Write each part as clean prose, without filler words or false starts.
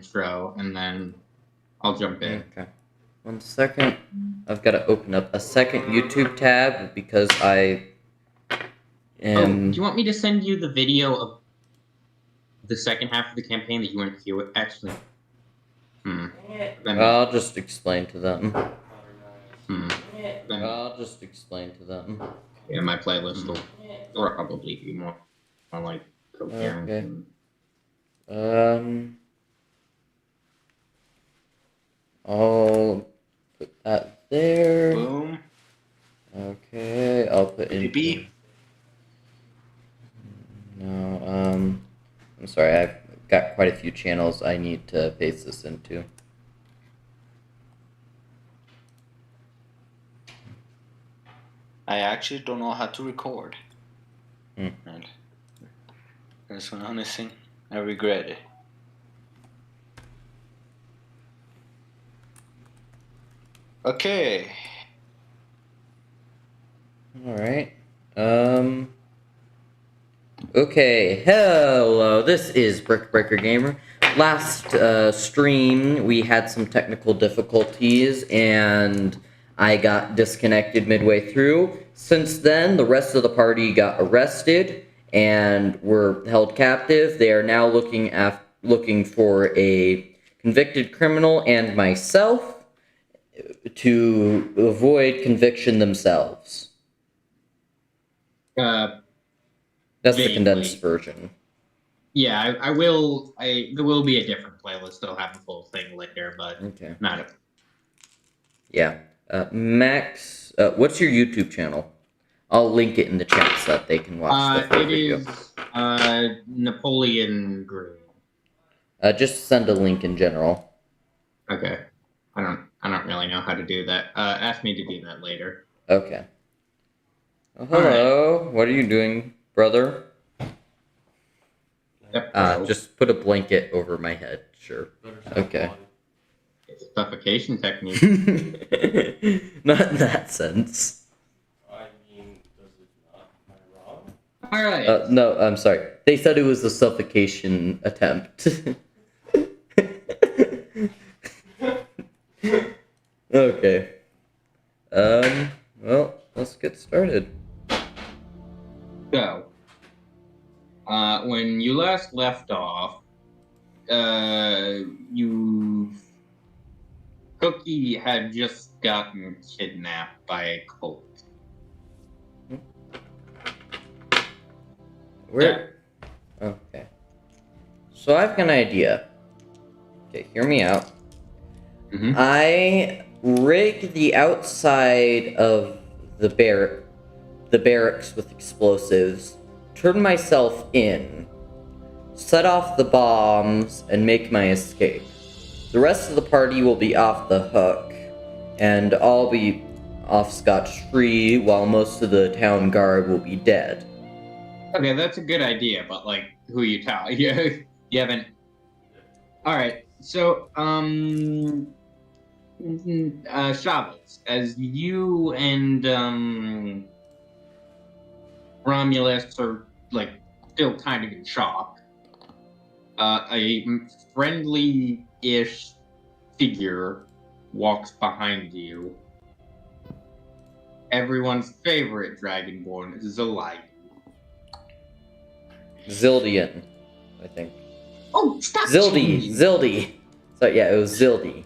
intro, and then I'll jump in. Okay. 1 second. I've got to open up a second YouTube tab because I am... do you want me to send you the video of the second half of the campaign that you weren't here with? Actually, I'll just explain to them. I'll just explain to them. Yeah, my playlist will probably be more like coherent. Okay. I'll put that there. Boom. Okay, I'll put in. No, I'm sorry, I've got quite a few channels I need to paste this into. I actually don't know how to record. And that's one honest thing. I regret it. Okay. Alright. Okay, hello, this is Brickbreaker Gamer. Last stream, we had some technical difficulties, and I got disconnected midway through. Since then, the rest of the party got arrested and were held captive. They are now looking for a convicted criminal and myself to avoid conviction themselves. That's the condensed version. Yeah, there will be a different playlist. I'll have the full thing later, but okay. Not a... Yeah. Max, what's your YouTube channel? I'll link it in the chat so that they can watch the video. It is Napoleon Green. Just send a link in general. Okay. I don't really know how to do that. Ask me to do that later. Okay. Oh, hello. Right. What are you doing, brother? Yep. Just put a blanket over my head. Sure. Okay. It's a suffocation technique. Not in that sense. I mean, does it not? Am I wrong? Alright. No, I'm sorry. They said it was a suffocation attempt. Okay. Well, let's get started. So, when you last left off, Cookie had just gotten kidnapped by a cult. Where? Okay. So I've got an idea. Okay, hear me out. I rig the outside of the barracks with explosives, turn myself in, set off the bombs, and make my escape. The rest of the party will be off the hook, and I'll be off scotch-free while most of the town guard will be dead. Okay, that's a good idea, but like, who you tell? You haven't. All right, so Chavez, as you and Romulus are like still kind of in shock, a friendly-ish figure walks behind you. Everyone's favorite Dragonborn is Zilai. Zildian, I think. Oh, stop! Zildy. So yeah, it was Zildy.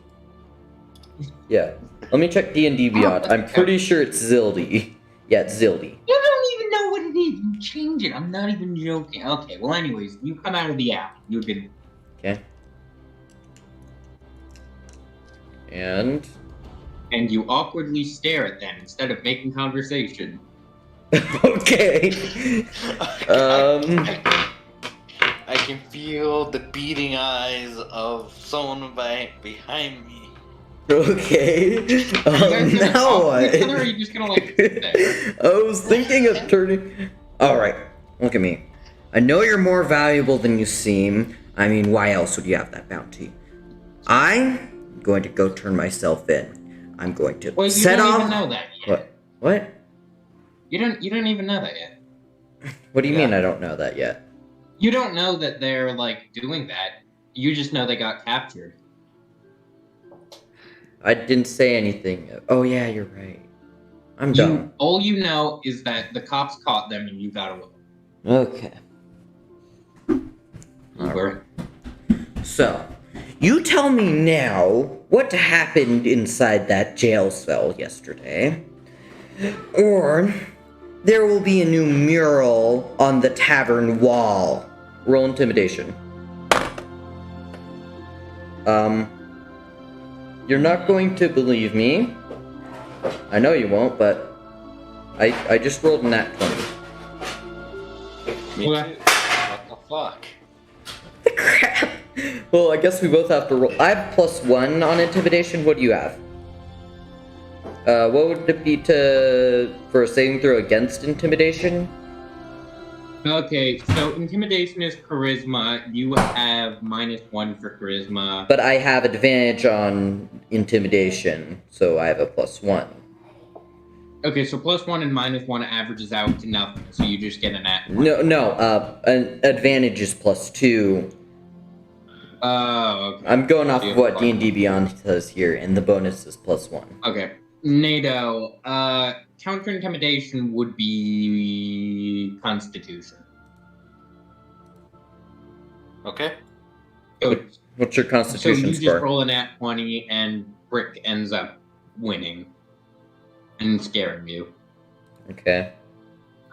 Yeah. Let me check D&D Beyond. I'm pretty sure it's Zildy. Yeah, it's Zildy. You don't even know what it is. You change it. I'm not even joking. Okay, well, anyways, you come out of the app. You can... Okay. And you awkwardly stare at them instead of making conversation. okay. I can feel the beating eyes of someone behind me. Okay. Now what? Or are you just gonna like sit there? I was thinking of turning. Alright, look at me. I know you're more valuable than you seem. I mean, why else would you have that bounty? I'm going to go turn myself in. I'm going to set off. You don't even know that yet. What? You don't even know that yet. What do you mean I don't know that yet? You don't know that they're like doing that. You just know they got captured. I didn't say anything. Oh yeah, you're right. I'm dumb. All you know is that the cops caught them and you got away. Okay. Uber. So, you tell me now what happened inside that jail cell yesterday, or there will be a new mural on the tavern wall. Roll intimidation. You're not going to believe me. I know you won't, but I just rolled a nat 20. Me too. What the fuck? Crap. Well, I guess we both have to roll. I have +1 on intimidation. What do you have? What would it be for a saving throw against intimidation? Okay, so intimidation is charisma. You have -1 for charisma. But I have advantage on intimidation, so I have a +1. Okay, so +1 and -1 averages out to nothing, so you just get a nat 1. No, an advantage is +2. Oh, okay. I'm going off of what D&D Beyond says here, and the bonus is +1. Okay. NATO, counter intimidation would be Constitution. Okay. So, What's your so Constitution you score? just roll a nat 20 and Brick ends up winning and scaring you. Okay.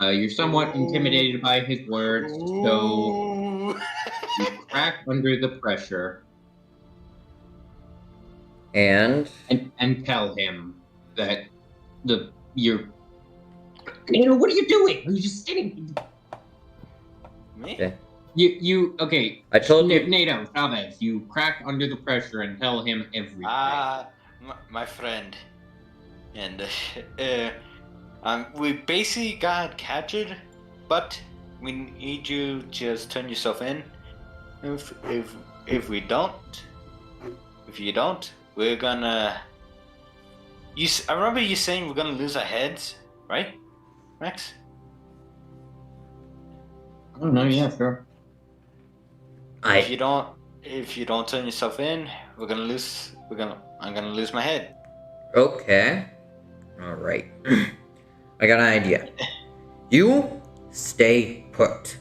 You're somewhat intimidated by his words, so you crack under the pressure And and tell him that you're. What are you doing? Are you just sitting? Me? Okay. Okay. I told you. NATO, Chavez, you crack under the pressure and tell him everything. My friend, and we basically got captured, but we need you to just turn yourself in. If you don't, we're gonna. I remember you saying we're gonna lose our heads, right, Max? I don't know. Yeah, sure. If you don't turn yourself in, I'm gonna lose my head. Okay. Alright. I got an idea. You stay put.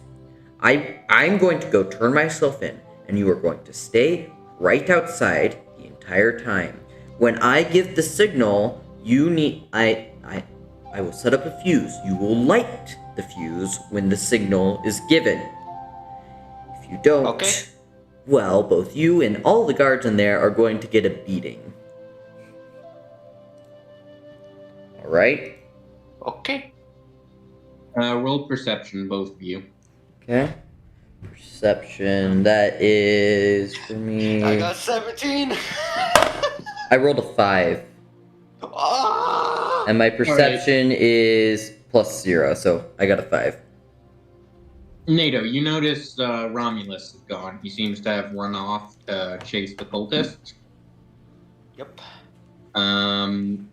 I'm going to go turn myself in, and you are going to stay right outside the entire time. When I give the signal, I will set up a fuse. You will light the fuse when the signal is given. If you don't, okay, well, both you and all the guards in there are going to get a beating. Alright? Okay. Roll perception, both of you. Okay. Perception, that is for me. I got 17. I rolled a 5. Ah! And my perception is +0, so I got a 5. NATO, you notice Romulus is gone. He seems to have run off to chase the cultists. Yep.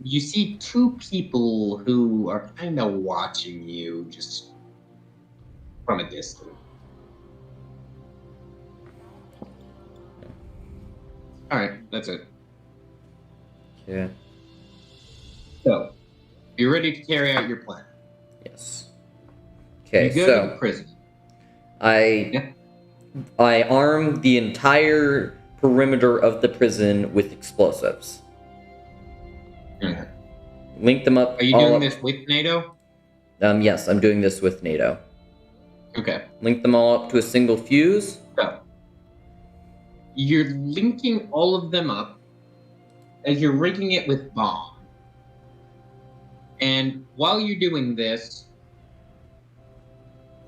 You see 2 people who are kind of watching you just from a distance. Alright, that's it. Yeah. So, you're ready to carry out your plan. Yes. Okay, You go to the prison. I arm the entire perimeter of the prison with explosives. Okay. Link them up. Are you doing this with NATO? Yes, I'm doing this with NATO. Okay. Link them all up to a single fuse. So, you're linking all of them up as you're rigging it with bomb. And while you're doing this,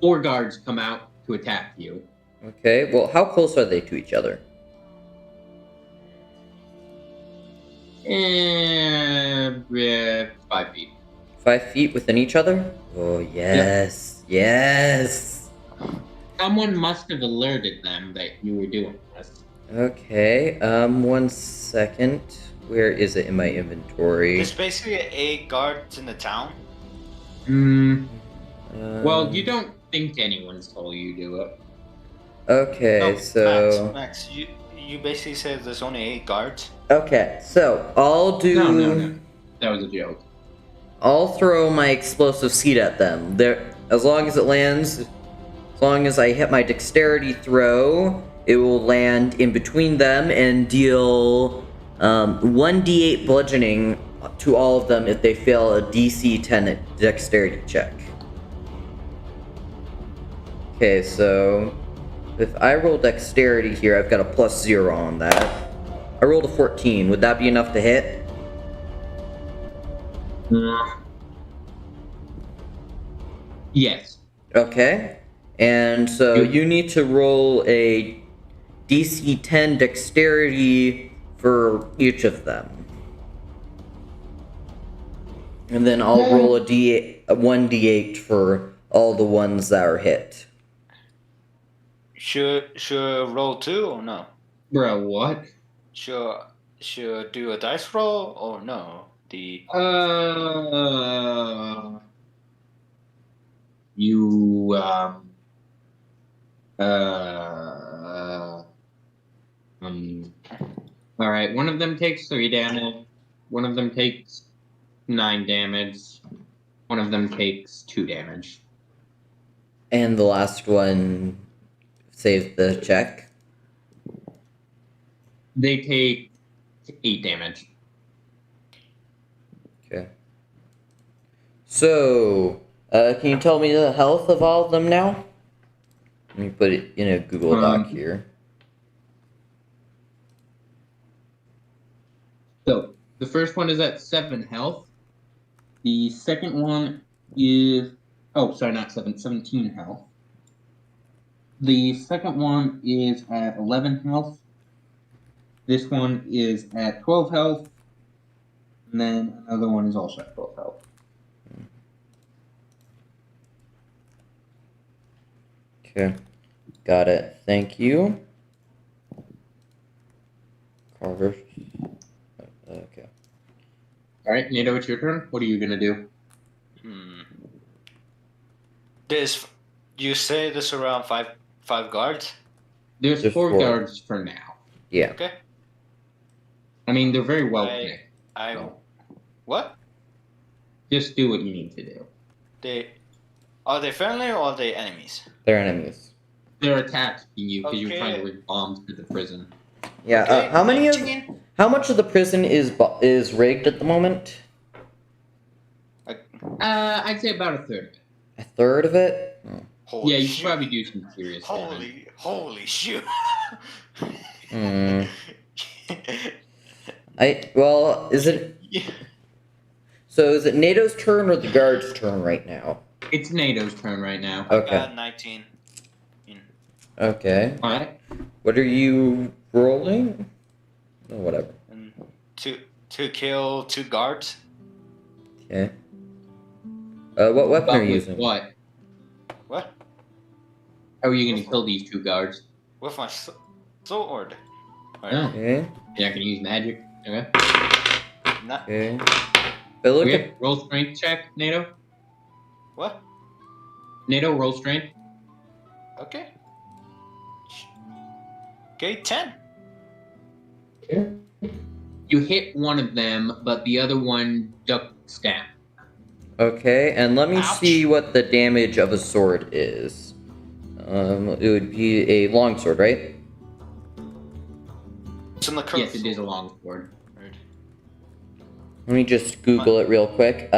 4 guards come out to attack you. Okay, well, how close are they to each other? And 5 feet. 5 feet within each other? Oh, yes. Yep. Yes. Someone must have alerted them that you were doing this. Okay, 1 second. Where is it in my inventory? There's basically 8 guards in the town. Well, you don't think anyone's told you to do it. Okay, No, so Max, you basically said there's only 8 guards. okay, so I'll do. No. That was a joke. I'll throw my explosive seed at them. There, as long as it lands, as long as I hit my dexterity throw, it will land in between them and deal 1d8 bludgeoning to all of them if they fail a DC 10 dexterity check. Okay, so if I roll dexterity here, I've got a +0 on that. I rolled a 14. Would that be enough to hit? Yes. Okay. And so you need to roll a DC 10 dexterity for each of them. And then I'll roll a 1d8 for all the ones that are hit. Should roll 2 or no? Bro, what? Should do a dice roll or no? The You all right, one of them takes 3 damage. One of them takes 9 damage. One of them takes 2 damage. And the last one saves the check. They take 8 damage. Okay. So, can you tell me the health of all of them now? Let me put it in a Google Doc here. So, the first one is at 7 health. The second one is... Oh, sorry, not 7. 17 health. The second one is at 11 health. This one is at 12 health. And then another one is also at 12 health. Okay. Got it. Thank you. Carver. Okay. Alright, Nato, it's your turn. What are you gonna do? This, you say this around five guards? There's There's 4 4. guards for now. Yeah. Okay. I mean, they're very well connected. So What? just do what you need to do. Are they friendly or are they enemies? They're enemies. They're attacking you because you're Okay. trying to rig bombs to the prison. Yeah. Okay, How much of the prison is rigged at the moment? I'd say about a third. A third of it? Oh. Holy Yeah, you shoot. should probably do some serious damage. Holy shoot. Well, is it... So is it NATO's turn or the guard's turn right now? It's NATO's turn right now. Okay. 19. Okay. Alright. What are you rolling? Oh, whatever. And to kill 2 guards. Okay. What weapon But are you with using? what? What? How are you going to kill these 2 guards? With my sword. Alright. Oh, Okay. you're not going to use magic? Okay. Not, Okay. But look Okay, at... roll strength check, NATO. what? NATO, roll strength. Okay. Okay, 10. You hit one of them, but the other one ducks down. Okay, and let me Ouch. see what the damage of a sword is. It would be a longsword, right? It's in the curve. Yes, it is a long sword. Let me just Google it real quick.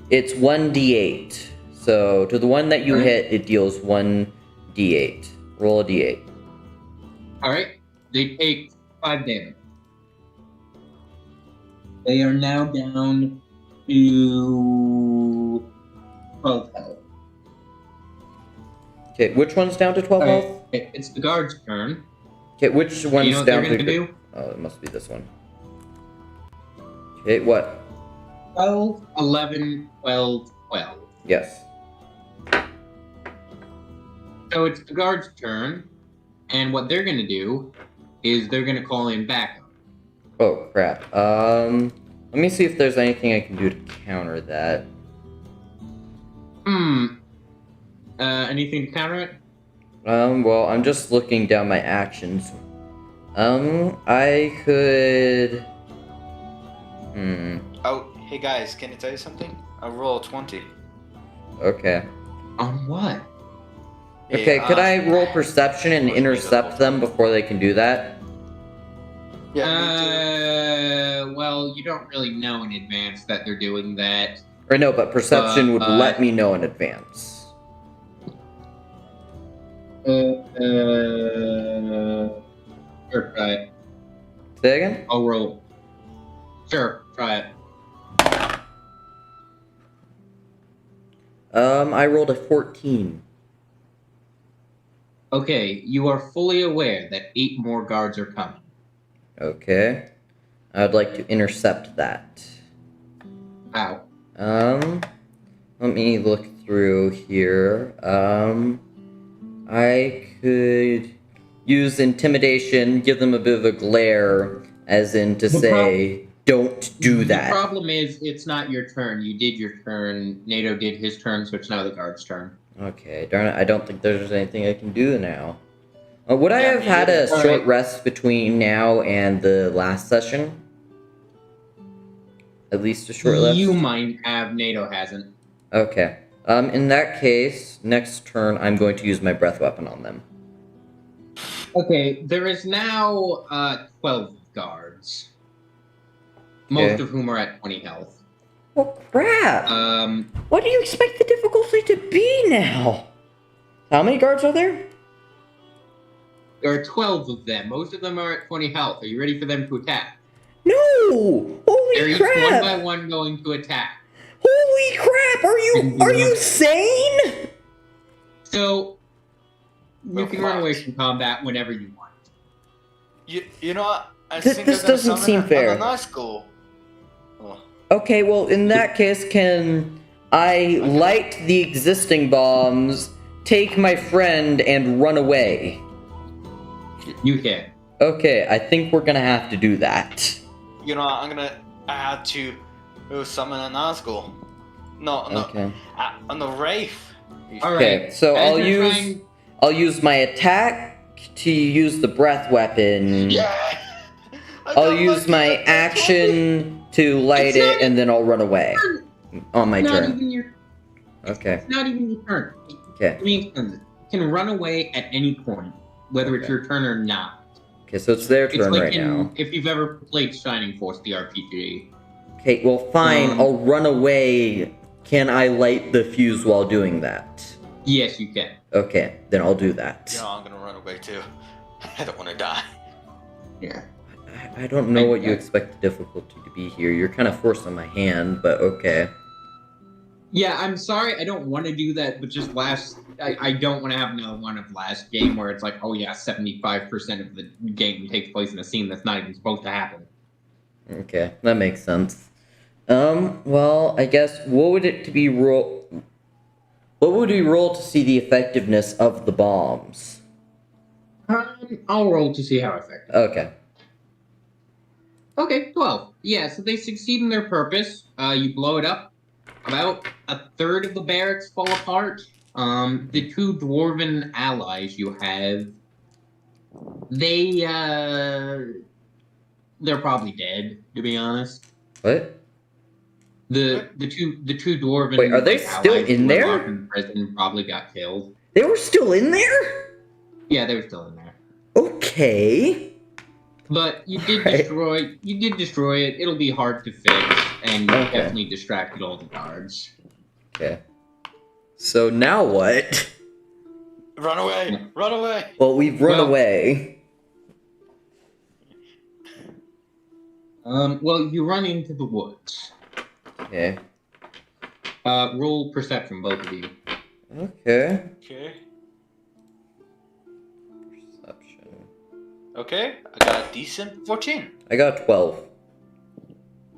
It's 1d8. So to the one that you hit, it deals 1d8. Roll a d8. Alright, they take 5 damage. They are now down to 12 health. Okay, which one's down to 12 health? Okay, it's the guard's turn. Okay, which one's You know what down they're to... gonna do? Oh, it must be this one. Okay, what? 12, 11, 12, 12. Yes. So it's the guard's turn, and what they're gonna do is they're gonna call in backup. Oh, crap. Let me see if there's anything I can do to counter that. Anything to counter it? Well, I'm just looking down my actions. I could... Oh, hey guys, can I tell you something? I roll 20. Okay. On what? Okay, Yeah, could I roll perception and was me the intercept whole them time. before they can do that? Yeah, me too. Well, you don't really know in advance that they're doing that. Or no, but perception would But- let me know in advance. Sure, try it. Say again? I'll roll. Sure, try it. I rolled a 14. Okay, you are fully aware that 8 more guards are coming. Okay. I'd like to intercept that. How? Let me look through here. I could use intimidation, give them a bit of a glare, as in to say, don't do that. The problem is, it's not your turn. You did your turn. NATO did his turn, so it's now the guard's turn. Okay, darn it, I don't think there's anything I can do now. Would I Yeah, have me had a either. short Alright. rest between now and the last session? At least a short rest? You might have. NATO hasn't. Okay. In that case, next turn I'm going to use my breath weapon on them. Okay, there is now 12 guards. Most Okay. of whom are at 20 health. Oh crap! What do you expect the difficulty to be now? How many guards are there? There are 12 of them. Most of them are at 20 health. Are you ready for them to attack? No! They're Holy each one by crap! one going to attack. Holy crap! Are you sane? So, you Well, can run away fuck. from combat whenever you want. You know what? I This think they're gonna doesn't summon seem a fair. Nazgul. Oh. Okay, well, in that case, can I light the existing bombs, take my friend, and run away? You can. Okay, I think we're gonna have to do that. You know what? I had to summon a Nazgul. No, Okay. on the Wraith. All Okay, right. so as I'll you're use trying- I'll use my attack to use the breath weapon. Yeah! I'll use my action to light It's it, not and then I'll run away on my Not turn. even your. Okay. It's not even your turn. Okay. Let me explain this. You can run away at any point, whether it's Okay. your turn or not. Okay, so it's their It's turn like right now. if you've ever played Shining Force, the RPG. Okay, well, fine. Um, I'll run away. Can I light the fuse while doing that? Yes, you can. Okay, then I'll do that. You know, I'm gonna run away too. I don't want to die. Yeah. I don't know what you expect the difficulty to be here. You're kind of forcing my hand, but okay. Yeah, I'm sorry. I don't want to do that, but just I don't want to have another one of last game where it's like, oh yeah, 75% of the game takes place in a scene that's not even supposed to happen. Okay, that makes sense. Well, I guess what would we roll to see the effectiveness of the bombs? I'll roll to see how effective. Okay. Okay, 12. Yeah, so they succeed in their purpose. You blow it up. About a third of the barracks fall apart. The two dwarven allies you have, they're probably dead, to be honest. What? The two dwarven Wait, are they still allies in who were there? locked in prison probably got killed. They were still in there? Yeah, they were still in there. Okay. But you did Right. destroy it. It'll be hard to fix, and you Okay. definitely distracted all the guards. Okay. So now what? Run away! Run away! Well, we've run Well- away. Well, you run into the woods. Okay. Roll perception, both of you. Okay. Okay. Perception. Okay, I got a decent 14. I got 12.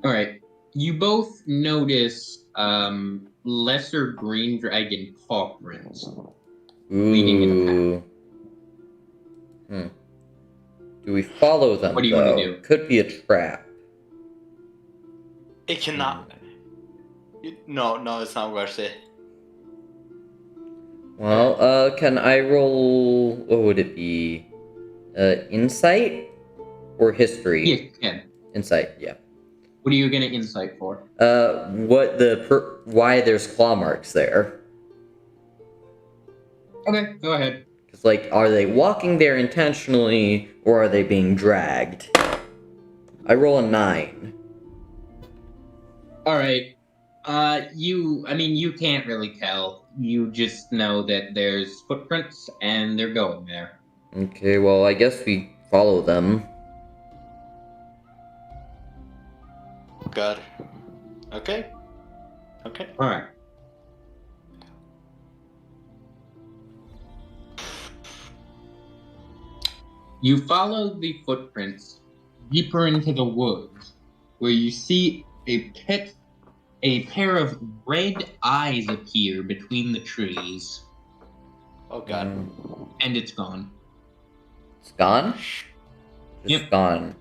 Alright. You both notice, lesser green dragon paw prints. Leading in the Ooh. Do we follow them? What do you wanna though? do? Could be a trap. It cannot. No, it's not worth it. Well, can I roll... What would it be? Insight? Or history? Yes, you can. Insight, yeah. What are you gonna insight for? Why there's claw marks there. Okay, go ahead. Because, like, are they walking there intentionally, or are they being dragged? I roll a 9. Alright. You can't really tell. You just know that there's footprints and they're going there. Okay, well, I guess we follow them. Got it. Okay. Okay. Alright. You follow the footprints deeper into the woods, where you see a pair of red eyes appear between the trees, Oh god. and it's gone. It's gone? It's Yep. gone.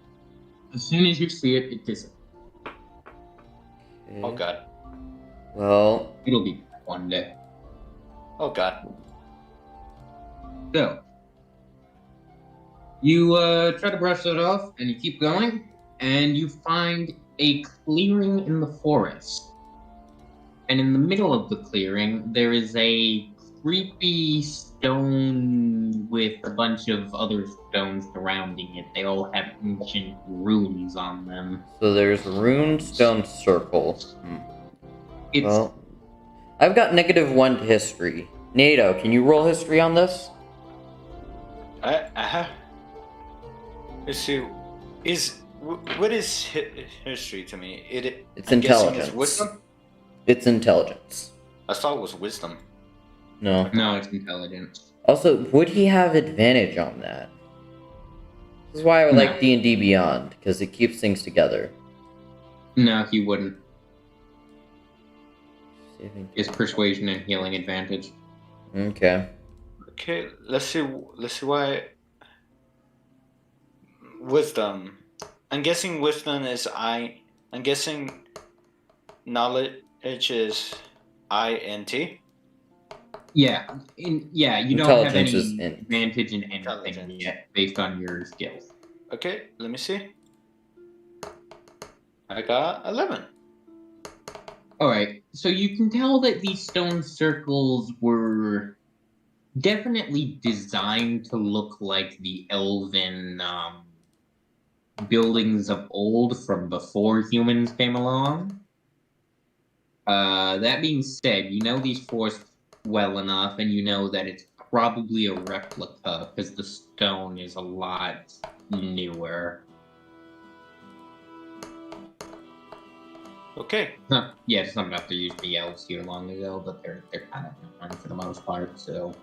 As soon as you see it, it disappears. Okay. Oh god. Well, It'll be back one day. Oh god. So, you try to brush it off, and you keep going, and you find a clearing in the forest. And in the middle of the clearing, there is a creepy stone with a bunch of other stones surrounding it. They all have ancient runes on them. so there's a rune stone circle. It's Well, I've got -1 to history. NATO, can you roll history on this? Let's see. What is history to me? It's I'm guessing intelligence. It's wisdom. It's intelligence. I thought it was wisdom. No. no, it's intelligence. Also, would he have advantage on that? This is why I No. like D&D Beyond, because it keeps things together. No, he wouldn't. Saving- It's persuasion and healing advantage. Okay. Okay, let's see why. Wisdom. I'm guessing wisdom is I. I'm guessing knowledge is INT. Yeah, you don't have Intelligence is any in. advantage in anything Intelligence. yet based on your skills. Okay, let me see. I got 11. Alright, so you can tell that these stone circles were definitely designed to look like the elven buildings of old from before humans came along. That being said, you know these forests well enough, and you know that it's probably a replica because the stone is a lot newer. Okay. Yeah, it's not enough to use the elves here long ago, but they're kind of gone for the most part. So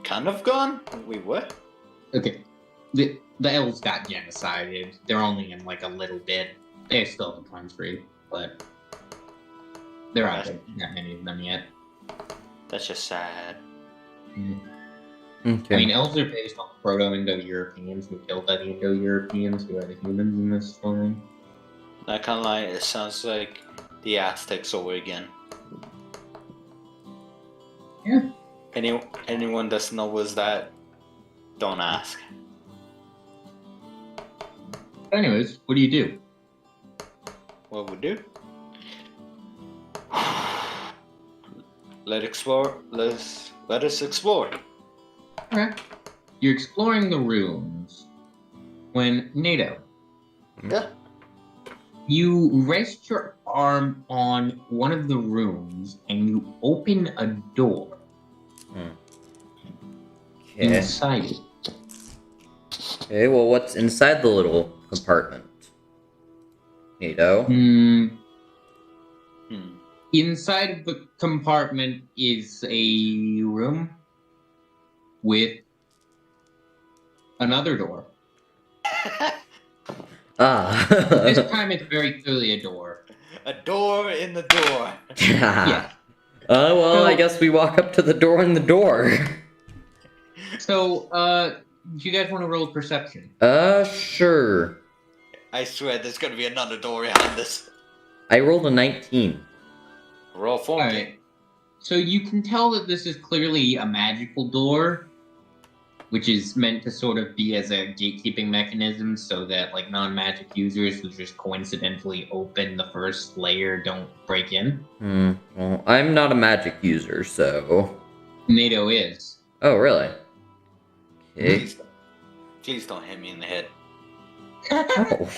Kind of gone? Wait, what? okay, the elves got genocided. They're only in like a little bit. They're still in the country, but there aren't that many of them yet. That's just sad. Okay. I mean, elves are based on Proto-Indo-Europeans who killed the Indo-Europeans who are the humans in this story. Not gonna lie, it sounds like the Aztecs over again. Yeah. Anyone doesn't know what's that, don't ask. Anyways, what do you do? What we do? Let us explore. Okay. You're exploring the ruins when NATO, Yeah. you rest your arm on one of the rooms and you open a door Okay. inside it. Okay, well, what's inside the little compartment? NATO? Inside of the compartment is a room with another door. This time it's very clearly a door. A door in the door. Yeah. Well, I guess we walk up to the door in the door. So, do you guys want to roll perception? Sure. I swear there's gonna be another door behind this. I rolled a 19. Roll 14. Alright. So you can tell that this is clearly a magical door, which is meant to sort of be as a gatekeeping mechanism so that like non-magic users who just coincidentally open the first layer don't break in. Well, I'm not a magic user, so... NATO is. Oh, really? Okay. Please don't hit me in the head. Oh.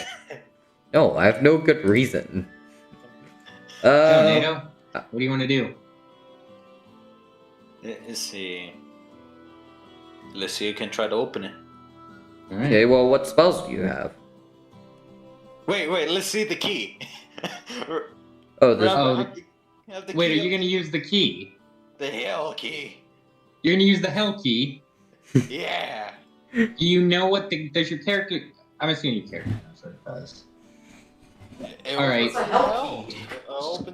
No, I have no good reason. So, NATO, what do you want to do? Let's see. Let's see. You can try to open it. All right. Okay, well, what spells do you have? Wait. Let's see the key. Oh, there's... Wait, are you going to use the key? The hell key. You're going to use the hell key? Yeah. Do you know what does your character... I'm assuming your character knows what it does. All right.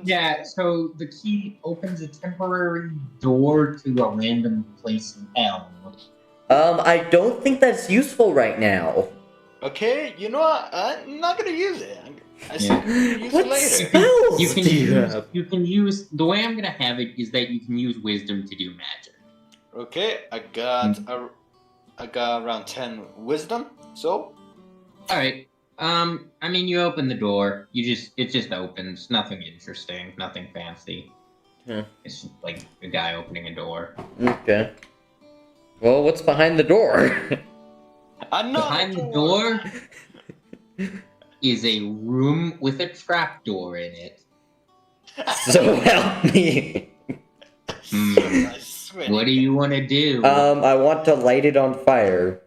Yeah, so the key opens a temporary door to a random place in hell. I don't think that's useful right now. Okay, you know what? I'm not gonna use it. I said use What it later. spells You can do you use. have? You can use. The way I'm gonna have it is that you can use wisdom to do magic. Okay, I got around 10 wisdom. So All right. I mean, you open the door. It just opens. Nothing interesting. Nothing fancy. Yeah. It's just like a guy opening a door. Okay. Well, what's behind the door? Behind the door is a room with a trapdoor in it. So help me. I swear. What do you want to do? I want to light it on fire.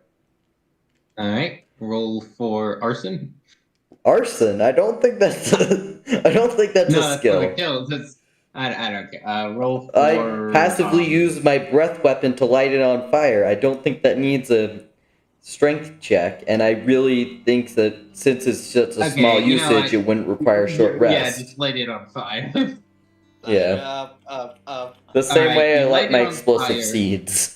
All right. Roll for arson. Arson? I don't think that's a That's skill. not a kill. I don't care. Roll I for. passively use my breath weapon to light it on fire. I don't think that needs a strength check, and I really think that since it's just a small usage, it wouldn't require a short Yeah, rest. just light it on fire. Yeah. The same Alright, way I you light light my it on explosive fire. seeds.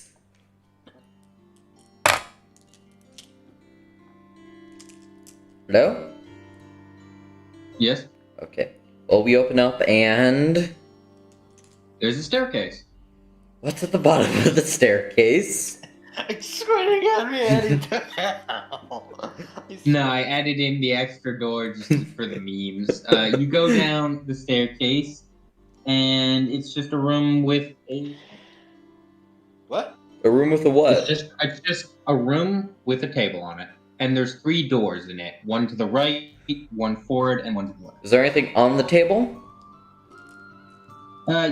Hello? Yes. Okay. Well, we open up and... There's a staircase. What's at the bottom of the staircase? I swear to God, we added that. No, I added in the extra door just for the memes. You go down the staircase, and it's just a room with a. What? A room with a what? It's just a room with a table on it, and there's 3 doors in it. One to the right, one forward, and one to the left. Is there anything on the table?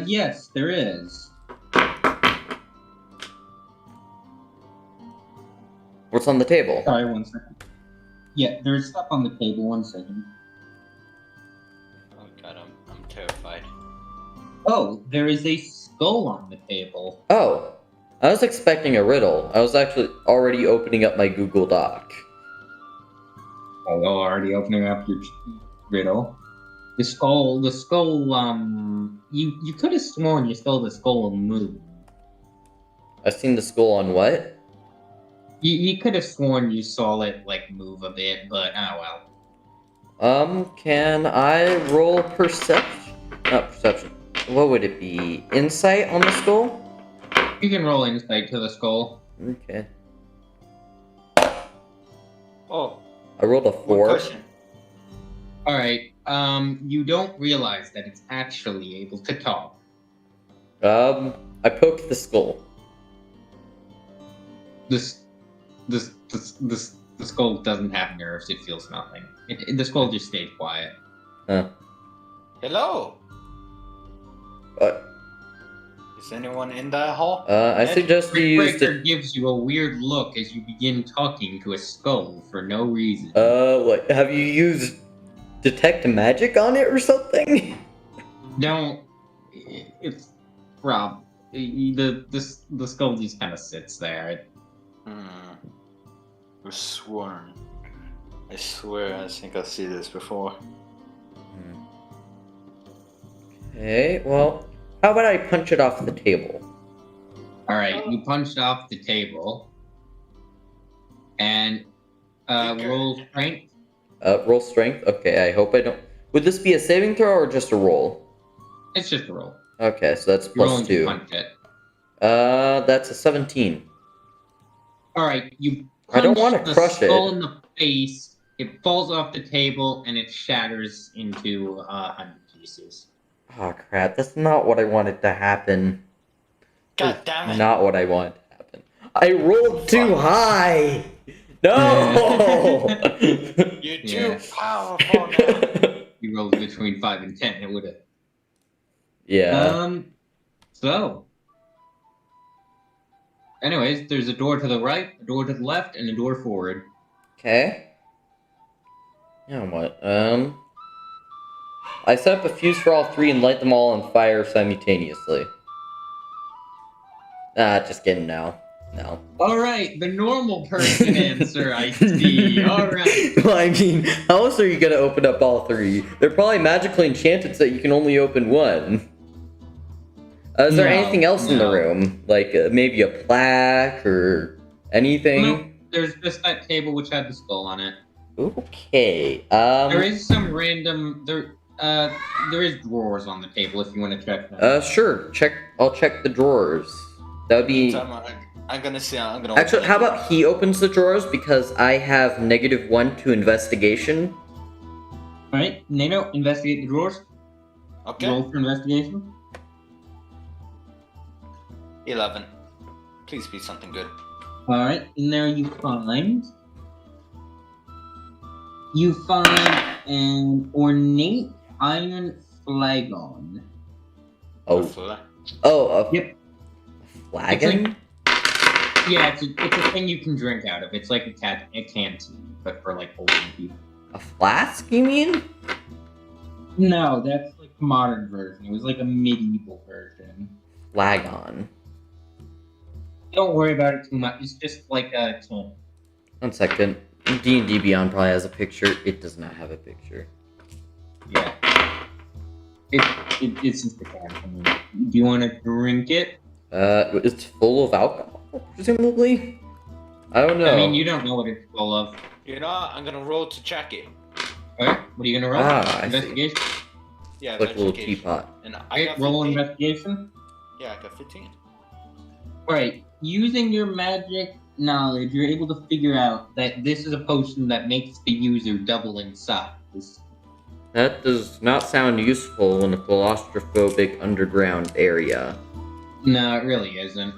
Yes, there is. What's on the table? Sorry, 1 second. Yeah, there's stuff on the table. 1 second. Oh God, I'm terrified. Oh, there is a skull on the table. Oh, I was expecting a riddle. I was actually already opening up my Google Doc. Oh, already opening up your riddle. The skull, you could have sworn you saw the skull move. I've seen the skull on what? You could have sworn you saw it, like, move a bit, but, oh well. Can I roll perception? Not perception. What would it be? Insight on the skull? You can roll insight to the skull. Okay. Oh, I rolled a one 4. question. Alright, you don't realize that it's actually able to talk. I poked the skull. The skull doesn't have nerves, it feels nothing. The skull just stays quiet. Huh. Hello. What? Is anyone in that hall? I suggest you use Breaker the... gives you a weird look as you begin talking to a skull for no reason. What? Have you used detect magic on it or something? Don't. It's Rob. The skull just kind of sits there. I've sworn. I swear, I think I've seen this before. Okay, well, how about I punch it off the table? All right, you punched off the table, and roll strength. Roll strength? Okay, I hope I don't... Would this be a saving throw or just a roll? It's just a roll. Okay, so that's You're plus rolling to 2. punch it. That's a 17. Alright, you I don't punch wanna the crush skull it. in the face, it falls off the table, and it shatters into 100 pieces. Oh crap, that's not what I wanted to happen. God damn it. Not what I wanted to happen. I rolled too Fuck. high! No! You're Yeah. too powerful now. You rolled between 5 and 10, it would have. Yeah. So. Anyways, there's a door to the right, a door to the left, and a door forward. Okay. Now what? I set up a fuse for all 3 and light them all on fire simultaneously. Just kidding now. No. Alright, the normal person answer, I see. Alright. Well, I mean, how else are you gonna open up all 3? They're probably magically enchanted so that you can only open one. Is there anything else in the room? Like, maybe a plaque or anything? No, there's just that table which had the skull on it. Okay, There is some random... There is drawers on the table if you want to check them. Sure. I'll check the drawers. That would be... I'm gonna see. I'm gonna. Actually, how about he opens the drawers because I have -1 to investigation. Alright, Nano, investigate the drawers. Okay. Roll for investigation. 11. Please be something good. Alright, in there you find an ornate iron flagon. Yep. Flagon? Yeah, it's a thing you can drink out of. It's like a canteen, but for like older people. A flask, you mean? No, that's like the modern version. It was like a medieval version. Flagon. Don't worry about it too much. It's just like a can. 1 second. D&D Beyond probably has a picture. It does not have a picture. Yeah. It's just a can. I mean, do you want to drink it? It's full of alcohol, presumably? I don't know. I mean, you don't know what it's full of. You know, I'm gonna roll to check it. Alright, what are you gonna roll? I Investigation? Yeah, like a little investigation. teapot. And I Okay, got roll 15. investigation. Yeah, I got 15. Alright, using your magic knowledge, you're able to figure out that this is a potion that makes the user double in size. That does not sound useful in a claustrophobic underground area. No, it really isn't.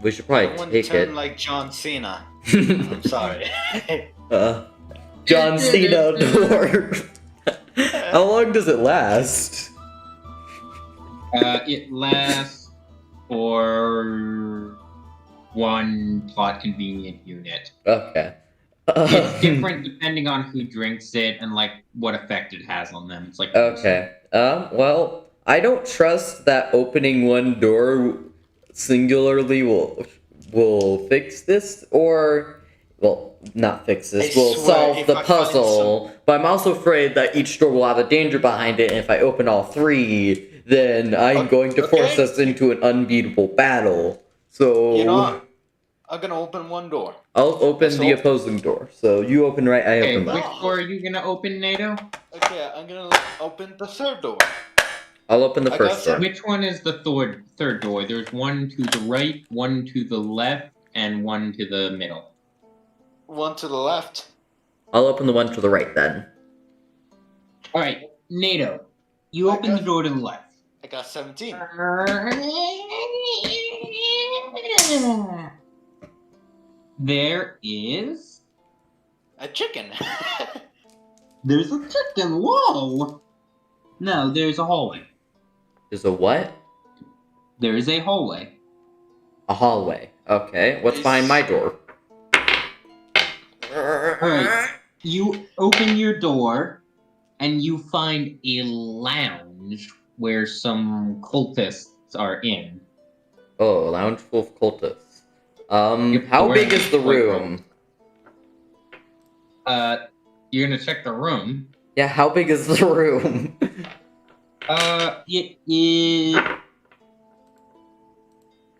We should probably I want take to turn it. like John Cena. I'm sorry. John Cena dwarf. How long does it last? It lasts for 1 plot convenient unit. Okay. It's different depending on who drinks it and like what effect it has on them. It's like Okay. Well, I don't trust that opening one door singularly will fix this, or well, not fix this. I Will swear, solve if the I find puzzle. But I'm also afraid that each door will have a danger behind it, and if I open all 3, then I'm going to force us into an unbeatable battle. So You know what? I'm gonna open one door. I'll open Let's the open. opposing door. So you open right, I Okay, open which left. door are you gonna open, NATO? Okay, I'm gonna open the third door. I'll open the I first got door. Which one is the third door? There's one to the right, one to the left, and one to the middle. One to the left. I'll open the one to the right then. Alright, NATO, you I open the got- door to the left. I got 17. There is... A chicken. There's a chicken, whoa! No, there's a hallway. There's a what? There is a hallway. A hallway. Okay. What's behind my door? Alright, you open your door, and you find a lounge where some cultists are in. Oh, a lounge full of cultists. Yep, How we're big in is the a white room? You're gonna check the room. Yeah, how big is the room? It is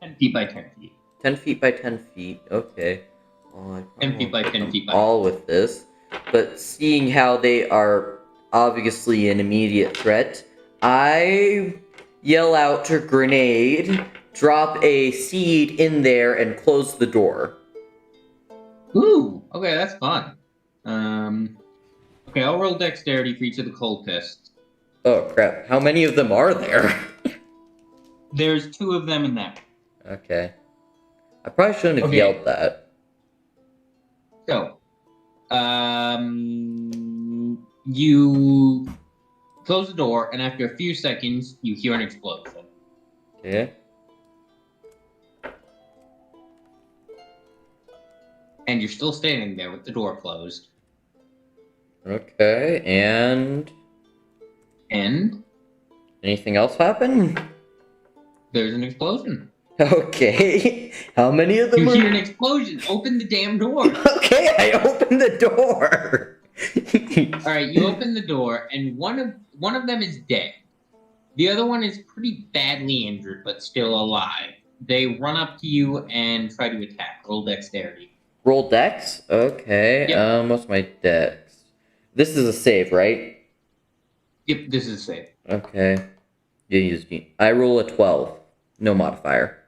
10 feet by 10 feet. 10 feet by 10 feet. Okay. Well, I 10 feet by 10 feet by. all with this, but seeing how they are obviously an immediate threat, I yell out grenade, drop a seed in there, and close the door. Ooh, okay, that's fun. Okay, I'll roll dexterity for each of the cultists. Oh crap, how many of them are there? There's 2 of them in that. Okay. I probably shouldn't have Okay. yelled that. So, you close the door, and after a few seconds, you hear an explosion. Okay. And you're still standing there with the door closed. Okay, and And anything else happen? there's an explosion. Okay. How many of them You are... hear an explosion. Open the damn door. Okay, I opened the door. All right, you open the door, and one of them is dead. The other one is pretty badly injured, but still alive. They run up to you and try to attack. Roll dexterity. Roll dex? Okay. Yep. What's my dex? This is a save, right? Yep, this is safe. Okay. You use me. I roll a 12. No modifier.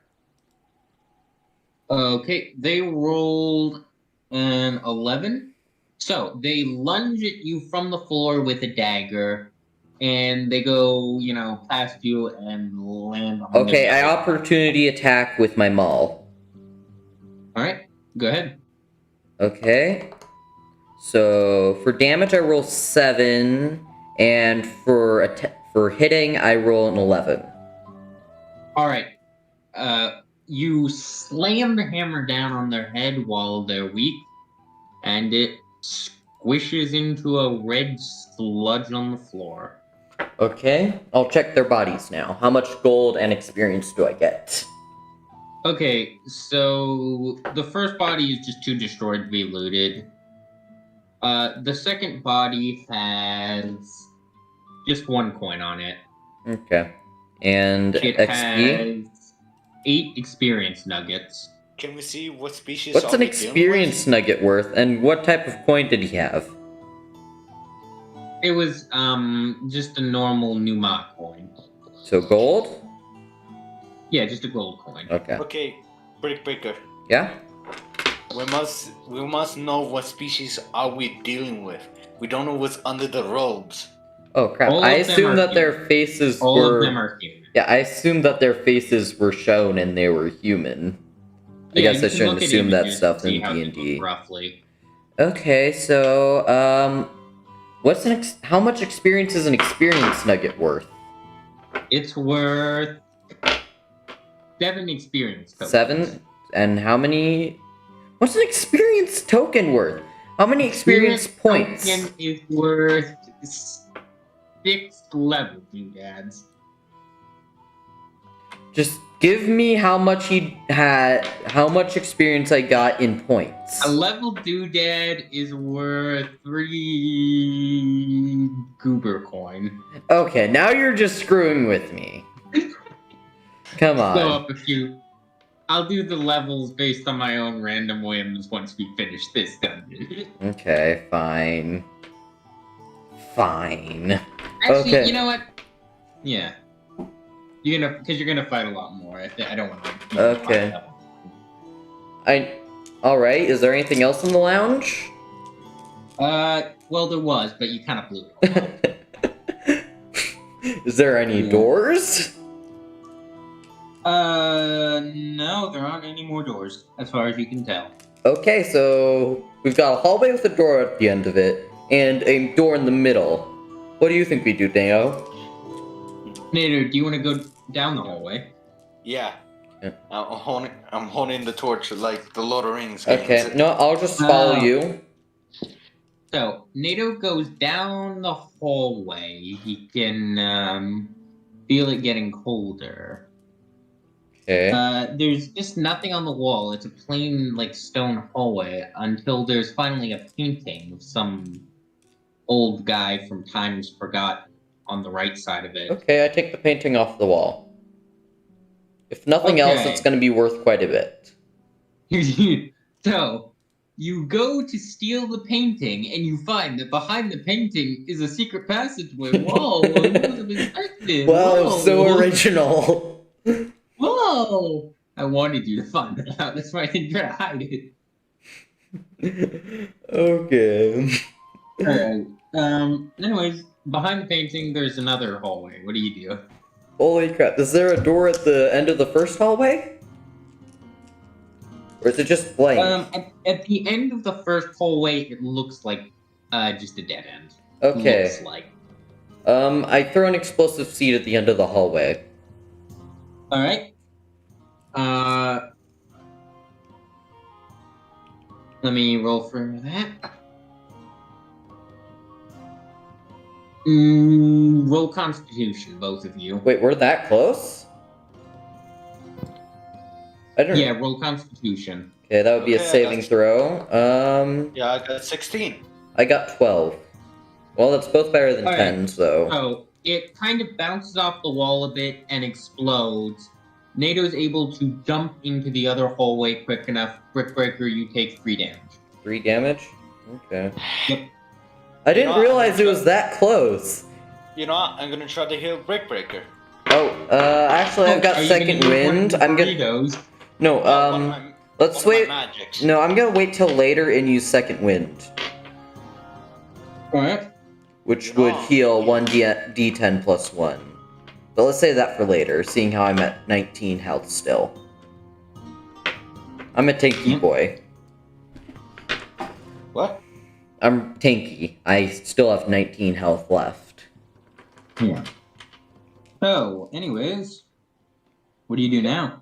Okay, they rolled an 11. So they lunge at you from the floor with a dagger, and they go, past you and land on Okay, the I dagger. opportunity attack with my maul. All right, go ahead. Okay. So for damage I roll 7, and for hitting I roll an 11. All right. You slam the hammer down on their head while they're weak, and it squishes into a red sludge on the floor. Okay, I'll check their bodies now. How much gold and experience do I get? Okay, so the first body is just too destroyed to be looted. The second body has just 1 coin on it. Okay. And It XP? has 8 experience nuggets. Can we see what species? What's are an we dealing experience nugget worth, and what type of coin did he have? It was just a normal Numa coin. So gold? Yeah, just a gold coin. Okay. with? Okay, Brick Breaker. Yeah? We must know what species are we dealing with. We don't know what's under the robes. Oh crap. All I of them assumed are that their human. faces All were... of them are human. Yeah, I assumed that their faces were shown and they were human. I Yeah, guess you I can shouldn't look at assume that images stuff and see in how they D&D. look roughly. Okay, so, what's how much experience is an experience nugget worth? It's worth 7 experience tokens. 7? And how many... What's an experience token worth? How many experience points? Token is worth 6 level doodads. Just give me how much he had, how much experience I got in points. A level doodad is worth 3 goober coin. Okay, now you're just screwing with me. Come Go on. up a few. I'll do the levels based on my own random whims once we finish this dungeon. Okay, fine. Fine. Actually, Okay. you know what? Yeah. You're gonna fight a lot more. I don't want to. Okay. Alright, is there anything else in the lounge? Well, there was, but you kind of blew it. Is there any Yeah. doors? No, there aren't any more doors, as far as you can tell. Okay, so we've got a hallway with a door at the end of it, and a door in the middle. What do you think we do, Dano? Nader, do you want to go down the hallway? Yeah. Yeah. I'm holding the torch like the Lord of the Rings. Games. Okay, no, I'll just follow you. So, Nato goes down the hallway. He can feel it getting colder. Okay. There's just nothing on the wall. It's a plain, stone hallway until there's finally a painting of some old guy from times forgotten on the right side of it. Okay, I take the painting off the wall. If nothing else, Okay. it's going to be worth quite a bit. So, you go to steal the painting, and you find that behind the painting is a secret passageway. Whoa, I wouldn't have expected. Wow, Whoa. so original. Whoa! I wanted you to find that out. That's why I didn't try to hide it. Okay. Alright. Anyways, behind the painting, there's another hallway. What do you do? Holy crap, is there a door at the end of the first hallway? Or is it just blank? At the end of the first hallway, it looks like just a dead end. Okay. Looks like. I throw an explosive seed at the end of the hallway. Alright. Let me roll for that. Roll Constitution, both of you. Wait, we're that close? I don't Yeah, roll Constitution. Okay, that would be a Okay, saving throw. Yeah, I got 16. I got 12. Well, that's both better than All right. 10, so... So, it kind of bounces off the wall a bit and explodes. NATO's able to jump into the other hallway quick enough. Brickbreaker, you take 3 damage. 3 damage? Okay. Yep. I didn't You know, realize it was that close. You know what? I'm gonna try to heal Brickbreaker. Oh, actually, I've got Are you second gonna use one of wind. your I'm gonna... burritos? No, let's wait... Magics. No, I'm gonna wait till later and use second wind. Alright. Which would heal 1d10 plus 1. But let's say that for later, seeing how I'm at 19 health still. I'm a tanky boy. What? I'm tanky. I still have 19 health left. Yeah. So, anyways, what do you do now?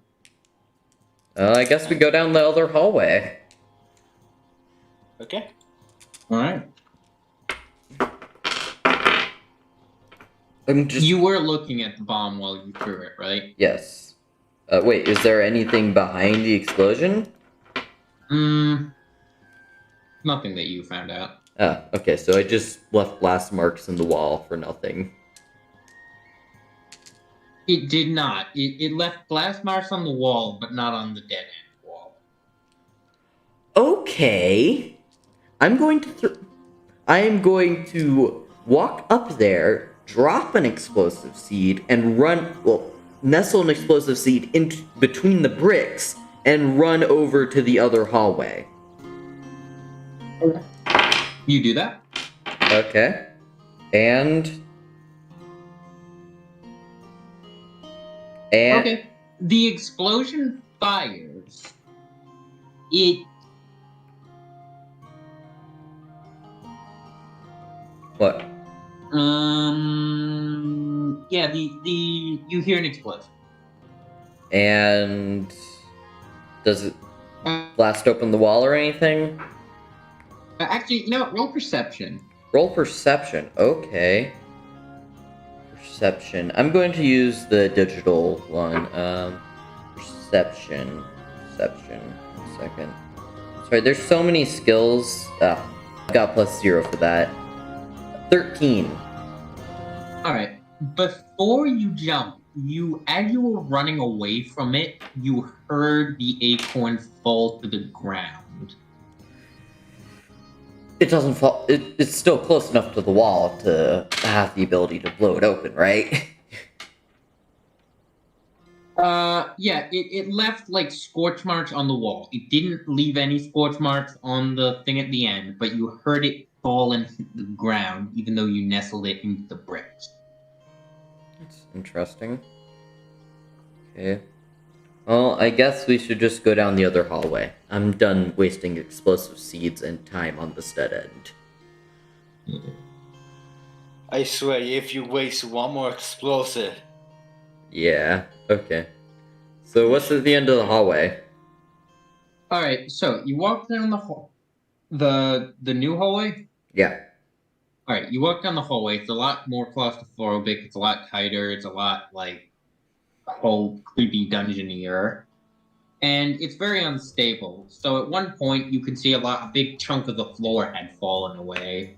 I guess we go down the other hallway. Okay. Alright. I'm just... You were looking at the bomb while you threw it, right? Yes. Wait, is there anything behind the explosion? Nothing that you found out. Ah, okay, so I just left blast marks in the wall for nothing. It did not. It left blast marks on the wall, but not on the dead end wall. Okay. I am going to walk up there, drop an explosive seed, and nestle an explosive seed in between the bricks, and run over to the other hallway. You do that? Okay. And... Okay. The explosion fires. It... What? Yeah, you hear an explosion. And... Does it blast open the wall or anything? Actually, roll perception. Roll perception. Okay. Perception. I'm going to use the digital one. Perception. Perception. 1 second. Sorry, there's so many skills. I got +0 for that. 13. Alright. Before you jump, as you were running away from it, you heard the acorn fall to the ground. It doesn't fall. It's still close enough to the wall to have the ability to blow it open, right? Yeah, it left, scorch marks on the wall. It didn't leave any scorch marks on the thing at the end, but you heard it fall and hit the ground, even though you nestled it into the bricks. That's interesting. Okay. Well, I guess we should just go down the other hallway. I'm done wasting explosive seeds and time on this dead end. I swear, if you waste one more explosive. Yeah, okay. So what's at the end of the hallway? Alright, so you walk down the new hallway? Yeah. Alright, you walk down the hallway. It's a lot more claustrophobic. It's a lot tighter. It's a lot, whole creepy dungeonier. And it's very unstable. So at one point, you can see a big chunk of the floor had fallen away.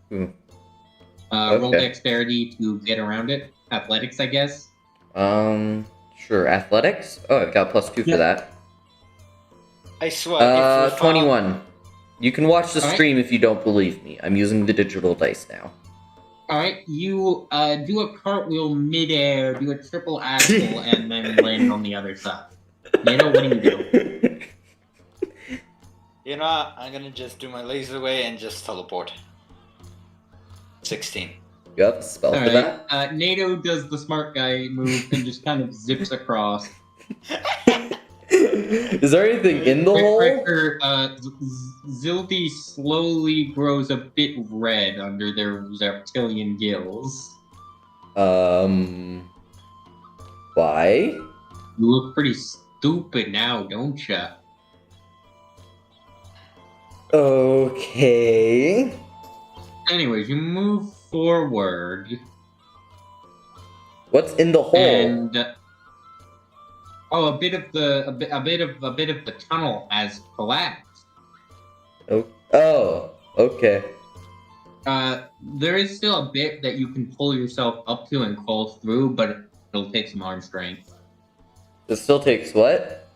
Roll dexterity to get around it. Athletics, I guess. Sure. Athletics? Oh, I've got +2 for that. I swear, if we 21. You can watch the Alright. stream if you don't believe me. I'm using the digital dice now. Alright, you do a cartwheel midair, do a triple axel, and then land on the other side. Nano, what do you do? You know what? I'm gonna just do my laser way and just teleport. 16. You have a spell for that? Alright, NATO does the smart guy move and just kind of zips across. Is there anything in the hole? Zildy slowly grows a bit red under their reptilian gills. Why? You look pretty stupid now, don't ya? Okay. Anyways, you move forward, What's in the hole? and a bit of the tunnel has collapsed. Oh, okay. There is still a bit that you can pull yourself up to and crawl through, but it'll take some arm strength. It still takes what?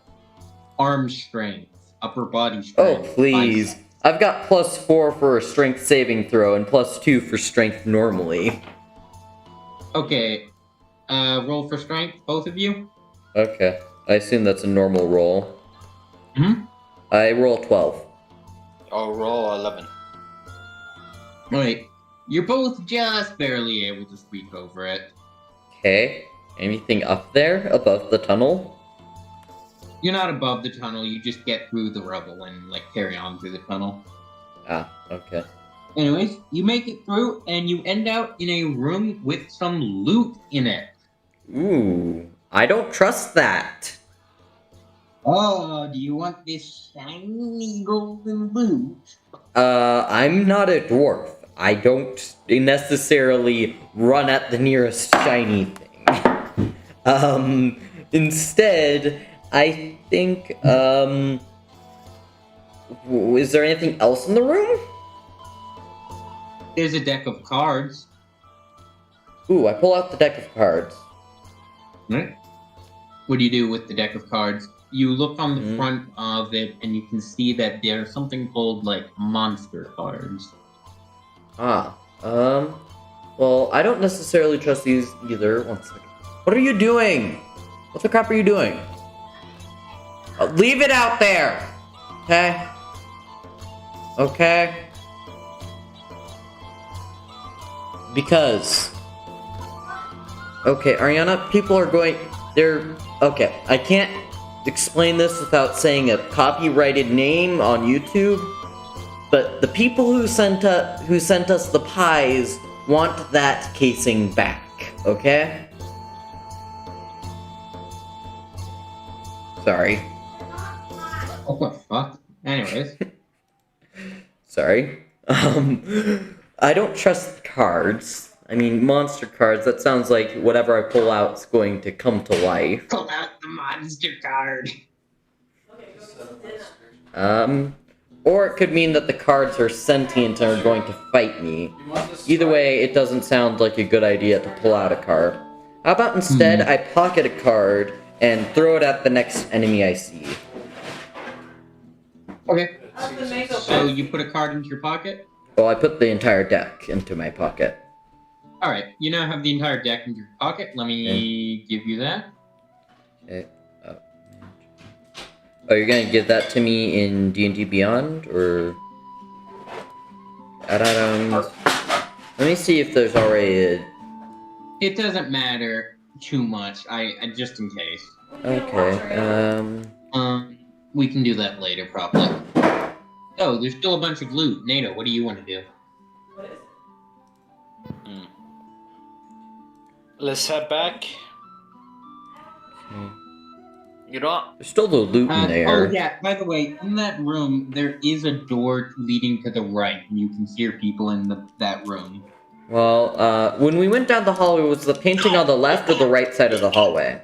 Arm strength, upper body Oh, strength. please. bicep. I've got +4 for a strength saving throw and +2 for strength normally. Okay, roll for strength, both of you. Okay. I assume that's a normal roll. Mm-hmm. I roll 12. I'll roll 11. Wait, you're both just barely able to sweep over it. Okay. Anything up there above the tunnel? You're not above the tunnel, you just get through the rubble and, carry on through the tunnel. Ah, okay. Anyways, you make it through, and you end out in a room with some loot in it. Ooh, I don't trust that. Oh, do you want this shiny golden loot? I'm not a dwarf. I don't necessarily run at the nearest shiny thing. Instead, I think, is there anything else in the room? There's a deck of cards. Ooh, I pull out the deck of cards. Right? What do you do with the deck of cards? You look on the Mhm. front of it, and you can see that there's something called, monster cards. Well, I don't necessarily trust these either. One second. What are you doing? What the crap are you doing? Leave it out there! Okay? Okay? Because... Okay, Ariana, people are going... Okay, I can't explain this without saying a copyrighted name on YouTube, but the people who sent us the pies want that casing back, okay? Sorry. What the fuck? Anyways. Sorry. I don't trust cards. I mean, monster cards, that sounds like whatever I pull out is going to come to life. Pull out the monster card. Or it could mean that the cards are sentient and are going to fight me. Either way, it doesn't sound like a good idea to pull out a card. How about instead I pocket a card and throw it at the next enemy I see? Okay. So you put a card into your pocket? Well, I put the entire deck into my pocket. Alright, you now have the entire deck in your pocket. Let me give you that. Okay. Oh, you're gonna give that to me in D&D Beyond, or... Let me see if there's already a... It doesn't matter too much. I just in case. Okay, we can do that later, probably. Oh, there's still a bunch of loot. NATO, what do you want to do? Let's head back. You know what? There's still the loot in there. Oh yeah, by the way, in that room, there is a door leading to the right, and you can hear people in that room. Well, when we went down the hallway, was the painting on the left or the right side of the hallway?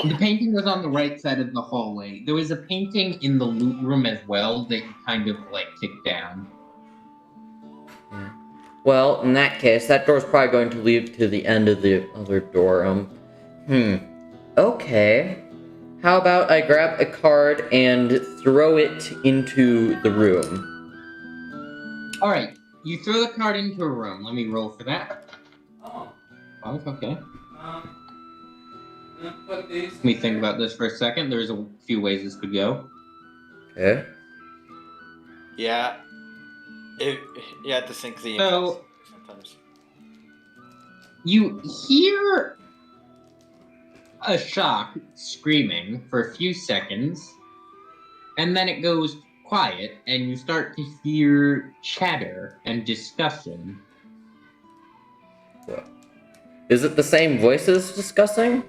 The painting was on the right side of the hallway. There was a painting in the loot room as well that you kind of, kicked down. Well, in that case, that door's probably going to lead to the end of the other door. Okay. How about I grab a card and throw it into the room. Alright, you throw the card into a room. Let me roll for that. Oh. Oh, okay. I'm gonna put these. Let me think about this for a second. There's a few ways this could go. Okay. Yeah. You have to think the So- sometimes. You hear a shock screaming for a few seconds, and then it goes quiet, and you start to hear chatter and discussion. What? Is it the same voices discussing?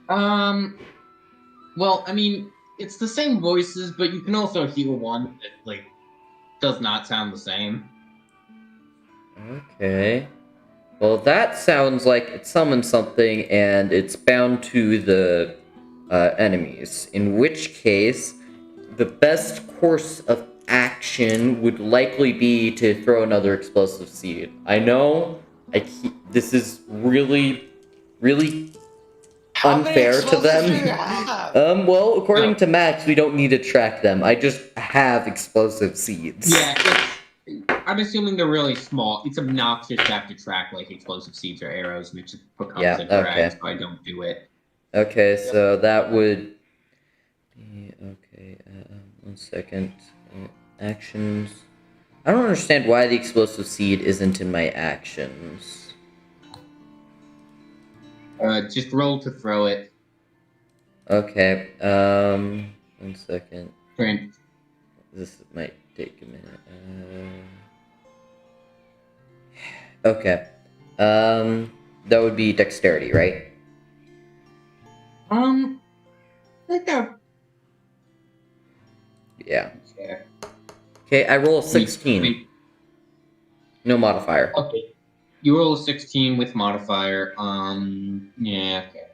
Well, I mean, it's the same voices, but you can also hear one that, like, does not sound the same. Okay. Well, that sounds like it summoned something and it's bound to the enemies. In which case, the best course of action would likely be to throw another explosive seed. I know this is really, really How many unfair to explosives do you them. have? Well, according No. to Max, we don't need to track them. I just have explosive seeds. Yeah, I'm assuming they're really small. It's obnoxious to have to track, like, explosive seeds or arrows, and it just becomes Yeah, a drag, okay. so I don't do it. Okay, so that would be okay. 1 second. Actions. I don't understand why the explosive seed isn't in my actions. Just roll to throw it. Okay. 1 second. Trent. This might take a minute. Okay. That would be dexterity, right? I think that. Yeah. Yeah. Okay, I roll a 16. Wait. No modifier. Okay. You roll a 16 with modifier. Yeah, okay.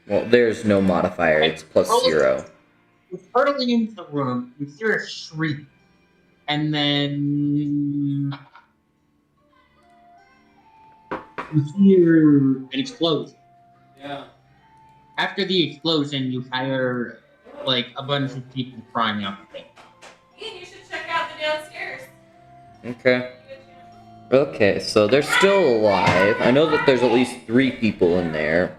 Well, there's no modifier. It's plus Roll a 0. You're hurtling into the room, you hear a shriek, and then you hear an explosion. Yeah. After the explosion, you hear, like, a bunch of people crying out for help. Ian, you should check out the downstairs. Okay. Okay, so they're still alive. I know that there's at least 3 people in there.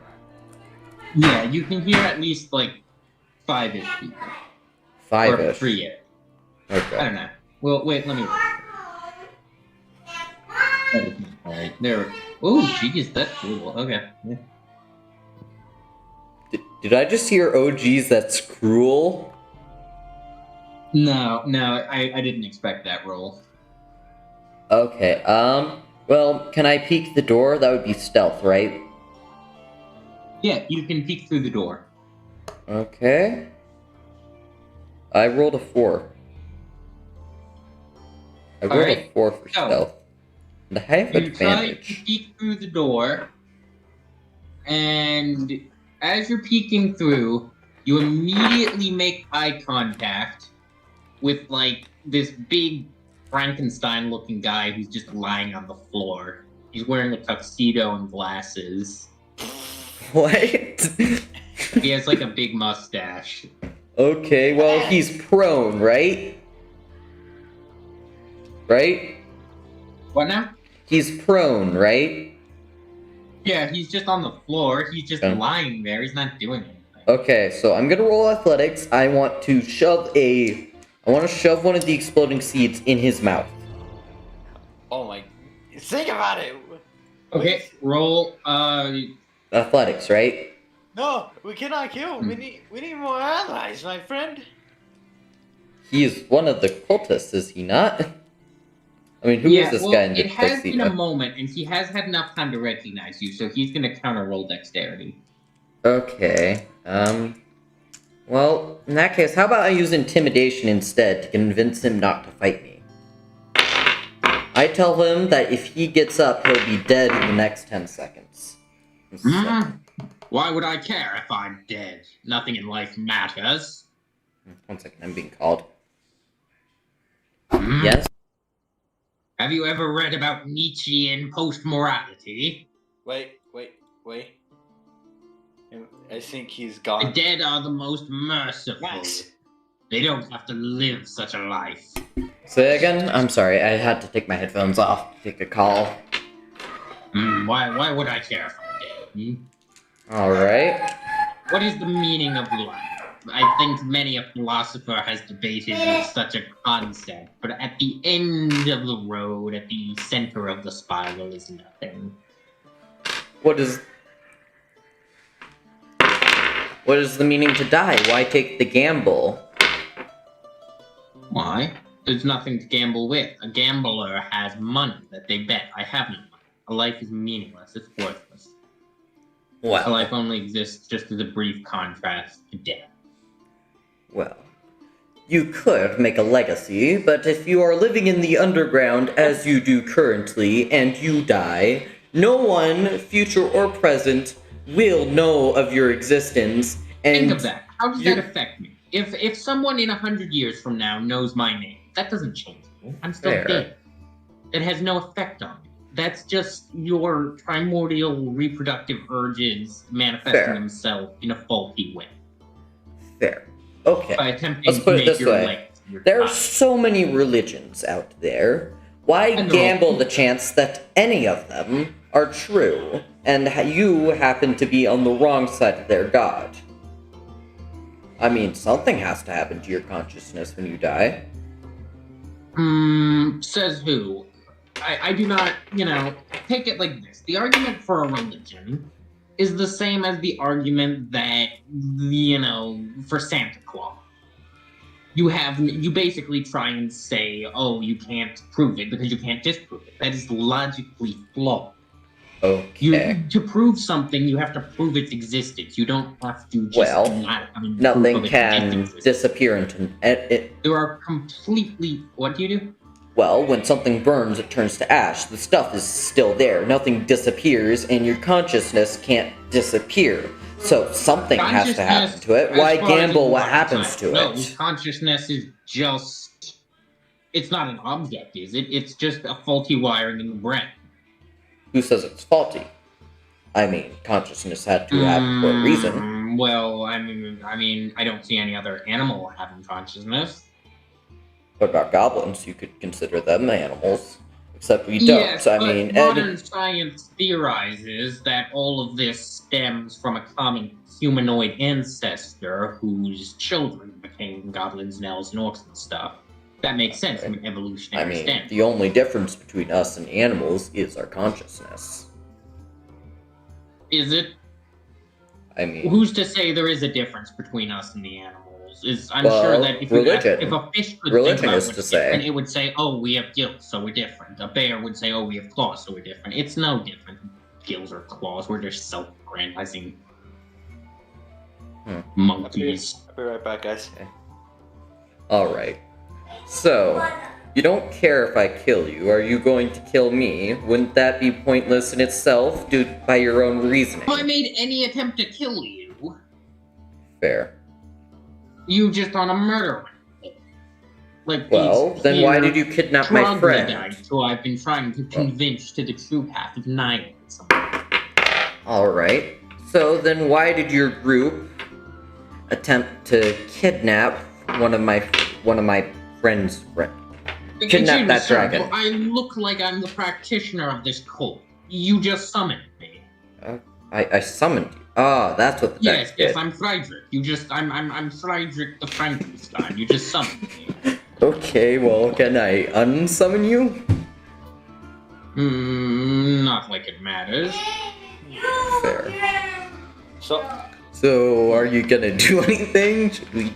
Yeah, you can hear at least, like, 5-ish people. Or 5-ish. 3-ish. I Okay. don't know. Well, wait, let me... Alright, there. Oh, jeez, that's cool. Okay. Yeah. Did I just hear, oh geez, that's cruel? No, I didn't expect that roll. Okay, well, can I peek the door? That would be stealth, right? Yeah, you can peek through the door. Okay. I rolled a 4. I rolled a Alright, 4 for so, stealth. And I have You try to advantage. peek through the door, and as you're peeking through, you immediately make eye contact with, like, this big Frankenstein-looking guy who's just lying on the floor. He's wearing a tuxedo and glasses. What? He has, like, a big mustache. Okay, well, he's prone, right? Right? What now? He's prone, right? Yeah, he's just on the floor. He's just Okay. lying there. He's not doing anything. Okay, so I'm gonna roll athletics. I want to shove one of the exploding seeds in his mouth. Oh my! Think about it. Okay, roll, Athletics, right? No, we cannot kill. We need more allies, my friend. He's one of the cultists, is he not? I mean, who is this guy in the it has been a tuxedo? moment, and he has had enough time to recognize you, so he's gonna counter roll dexterity. Okay, well, in that case, how about I use intimidation instead to convince him not to fight me? I tell him that if he gets up, he'll be dead in the next 10 seconds. Why would I care if I'm dead? Nothing in life matters. 1 second, I'm being called. Hmm? Yes? Have you ever read about Nietzschean post-morality? Wait. I think he's The gone. dead are the most merciful. Max, They don't have to live such a life. Say again? I'm sorry, I had to take my headphones off to take a call. Why would I care if I'm dead? Alright. What is the meaning of life? I think many a philosopher has debated such a concept, but at the end of the road, at the center of the spiral, is nothing. What is the meaning to die? Why take the gamble? Why? There's nothing to gamble with. A gambler has money that they bet. I have no money. A life is meaningless. It's worthless. A Well, life only exists just as a brief contrast to death. well, you could make a legacy, but if you are living in the underground as you do currently and you die, no one, future or present, will know of your existence. And think of that. How does that affect me? If someone in 100 years from now knows my name, that doesn't change me. I'm still Fair. dead. It has no effect on me. That's just your primordial reproductive urges manifesting Fair. themselves in a faulty way. Fair. Okay. By attempting Let's to put it make this your way. legs your There are God. so many religions out there. Why I know. gamble the chance that any of them are true, and you happen to be on the wrong side of their god? I mean, something has to happen to your consciousness when you die. Says who? I do not, take it like this. The argument for a religion is the same as the argument that, for Santa Claus. You basically try and say, oh, you can't prove it because you can't disprove it. That is logically flawed. Okay. To prove something, you have to prove its existence. You don't have to just Well, not have proof Nothing of its can existence. disappear into it. There are completely... What do you do? Well, when something burns, it turns to ash. The stuff is still there. Nothing disappears, and your consciousness can't disappear. So something has to happen to it. As Why far as gamble what it's happens to no, it? consciousness is just... It's not an object, is it? It's just a faulty wiring in the brain. Who says it's faulty? I mean, consciousness had to happen for a reason. Well, I mean, I don't see any other animal having consciousness. What about goblins? You could consider them animals. Except we don't. Yes, I but mean, modern science theorizes that all of this stems from a common humanoid ancestor whose children became goblins and elves and orcs and stuff. That makes sense from an I evolutionary mean, standpoint. the only difference between us and animals is our consciousness. Is it? I mean, Who's to say there is a difference between us and the animals? I'm Well, sure that if religion. a fish could Religion think about is what's to say. different, it would say, "Oh, we have gills, so we're different." A bear would say, "Oh, we have claws, so we're different." It's no different. Gills or claws. We're just self-aggrandizing monkeys. I'll be right back, guys. alright. So, you don't care if I kill you. Are you going to kill me? Wouldn't that be pointless in itself, due by your own reasoning? If I made any attempt to kill you, Fair. you just on a murder. Like Well, these then why here did you kidnap my friend? troglodytes who I've been trying to convince to the true path of nihilism. Alright. So then why did your group attempt to kidnap one of my friends' friend? Kidnap that Sir, dragon. I look like I'm the practitioner of this cult. You just summoned me. I summoned you. Oh, that's what the Yes, text did. yes, I'm Friedrich. I'm Friedrich the Frankenstein. You just summoned me. Okay, well, can I unsummon you? Not like it matters. Fair. So, are you gonna do anything? Should we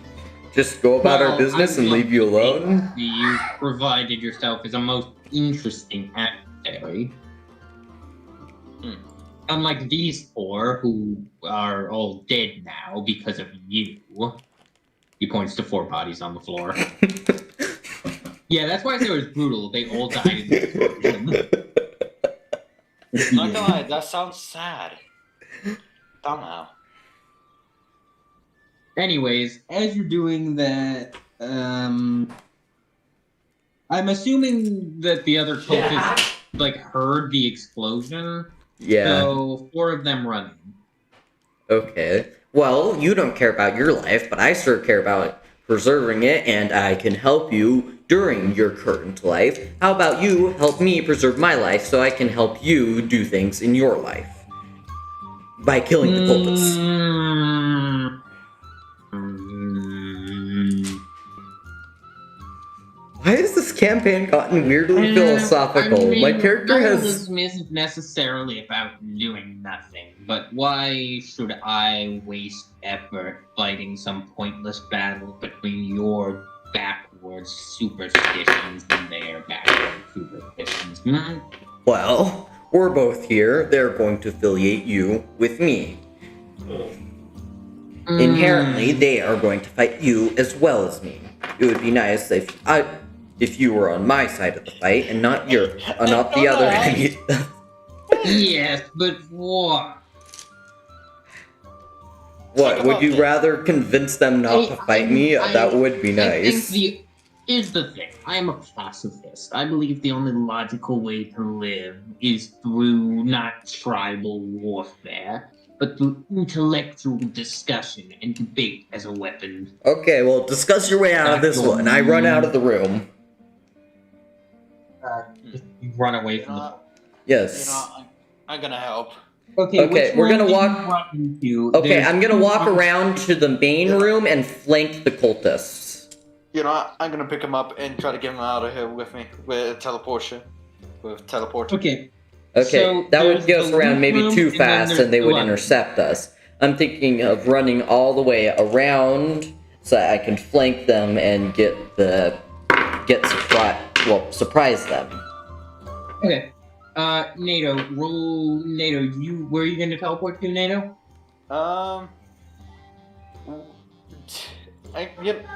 just go about our Well, business and leave you alone? You provided yourself as a most interesting adversary. Unlike these four, who are all dead now because of you. He points to 4 bodies on the floor. Yeah, that's why I said it was brutal. They all died in the explosion. not gonna lie, that sounds sad. Somehow. Anyways, as you're doing that, I'm assuming that the other cultists, heard the explosion. Yeah. So, 4 of them running. Okay. Well, you don't care about your life, but I sure care about preserving it, and I can help you during your current life. How about you help me preserve my life so I can help you do things in your life? By killing the cultists. Why has this campaign gotten weirdly philosophical? My character has... Nihilism isn't necessarily about doing nothing, but why should I waste effort fighting some pointless battle between your backwards superstitions and their backwards superstitions? Well, we're both here. They're going to affiliate you with me. Inherently, they are going to fight you as well as me. It would be nice if you were on my side of the fight and not the other enemy. Yes, but what? What, would you rather convince them not to fight me? That would be nice. Here's the thing. I am a pacifist. I believe the only logical way to live is through not tribal warfare, but through intellectual discussion and debate as a weapon. Okay, well, discuss your way out of this one. I run out of the room. You run away from the... Yes. I'm gonna help. Okay, we're gonna walk... Okay, I'm gonna walk There's- around to the main room and flank the cultists. I'm gonna pick him up and try to get him out of here with me with teleportation. Okay. Okay, So that would there's get us the around loot maybe room, too and then fast there's and they the would other. intercept us. I'm thinking of running all the way around so I can flank them and surprise them. Okay. NATO, where are you gonna teleport to, NATO?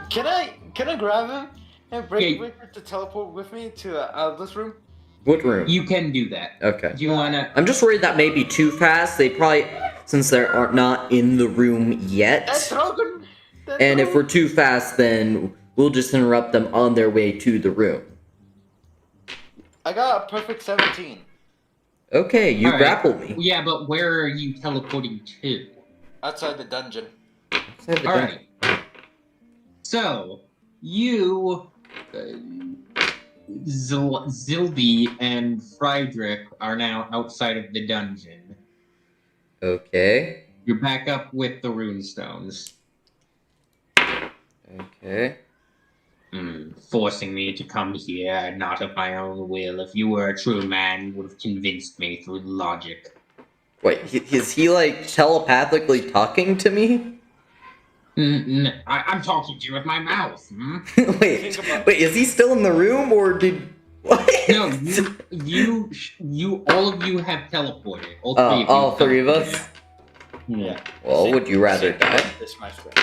Can I grab him and break Wicker to teleport with me to this room? What room? You can do that. Okay. Do you wanna... I'm just worried that may be too fast. They probably, since they are not in the room yet. And if we're too fast, then we'll just interrupt them on their way to the room. I got a perfect 17. Okay, you Alright. grappled me. Yeah, but where are you teleporting to? Outside the dungeon. Alright. So, you, Zilby and Friedrich are now outside of the dungeon. Okay. You're back up with the runestones. Okay. Forcing me to come here, not of my own will. If you were a true man, you would have convinced me through logic. Wait, is he like telepathically talking to me? I'm talking to you with my mouth. wait, is he still in the room or did... What? No, you, all of you have teleported. All three of us? Yeah. Well, would you rather die? This, my friend.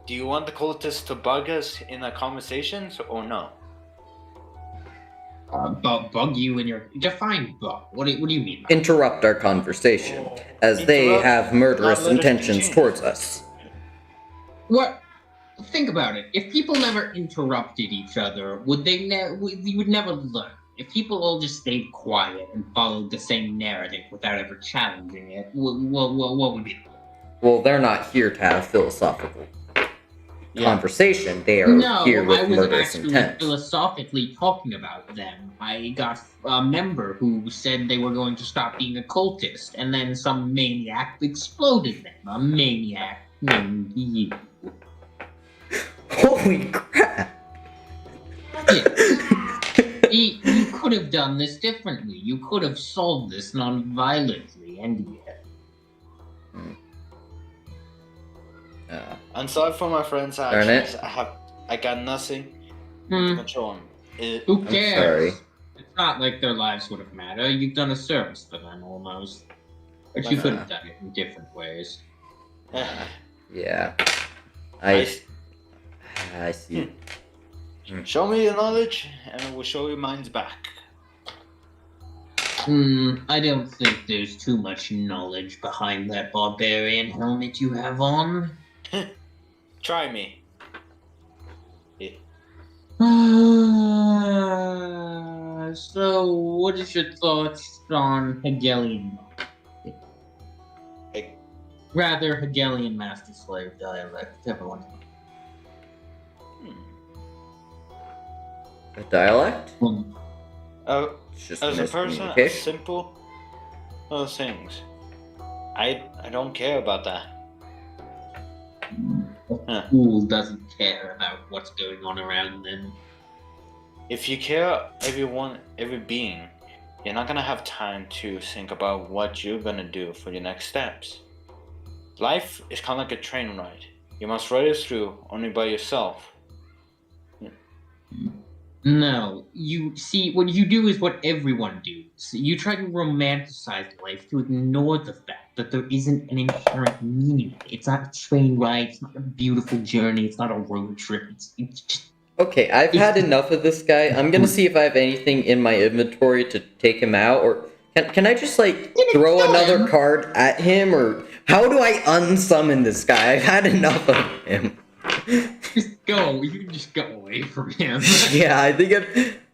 Do you want the cultists to bug us in our conversations or no? Bug you in your... Define bug. What do you mean by that? Interrupt our conversation, as they have murderous Not let us intentions continue. towards us. What? Think about it. If people never interrupted each other, would they you would never learn. If people all just stayed quiet and followed the same narrative without ever challenging it, what would be? Well, they're not here to have philosophical conversation. They are here I with was murderous actually intent. philosophically talking about them. I got a member who said they were going to stop being a cultist, and then some maniac exploded them. A maniac named you. Holy crap! You could have done this differently. You could have solved this non-violently, and yet. I'm sorry for my friend's Darn actions. it. I got nothing to control them. Who cares? sorry. It's not like their lives would have mattered. You've done a service for them, almost. But you could have done it in different ways. Yeah. I see. Show me your knowledge, and I will show you mine's back. I don't think there's too much knowledge behind that barbarian helmet you have on. Try me. So, what is your thoughts on Hegelian? Rather, Hegelian master-slave dialect, everyone. A dialect? It's just As a person, miscommunication. simple things. I don't care about that. A fool doesn't care about what's going on around them. If you care every being, you're not gonna have time to think about what you're gonna do for your next steps. Life is kind of like a train ride. You must ride it through only by yourself. No, you see, what you do is what everyone does. You try to romanticize life to ignore the fact that there isn't an inherent meaning. It's not a train ride, it's not a beautiful journey, it's not a road trip. It's just. Okay, I've had enough of this guy. I'm gonna see if I have anything in my inventory to take him out, or can I just like throw another card at him, or how do I unsummon this guy? I've had enough of him. Just go. You can just go away from him. Yeah, I think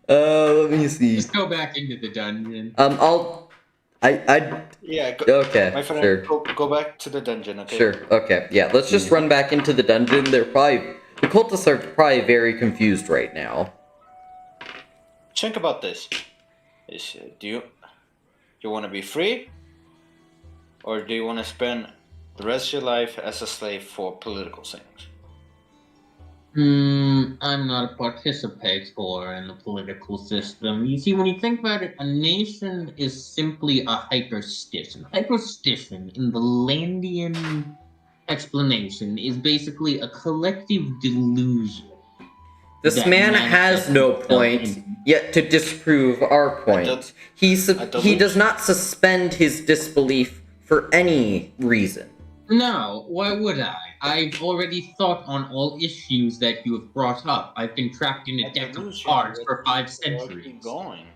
let me see. Just go back into the dungeon. Yeah. Okay. My friend, Sure. go back to the dungeon. Okay. Sure. Okay. Yeah. Let's just run back into the dungeon. The cultists are probably very confused right now. Think about this. Do you want to be free, or do you want to spend the rest of your life as a slave for political things? I'm not a participator in the political system. You see, when you think about it, a nation is simply a hyperstition. Hyperstition, in the Landian explanation, is basically a collective delusion. This man has no point yet to disprove our point. He does not suspend his disbelief for any reason. No, why would I? I've already thought on all issues that you have brought up. I've been trapped in a deck of cards for 5 centuries. Keep going.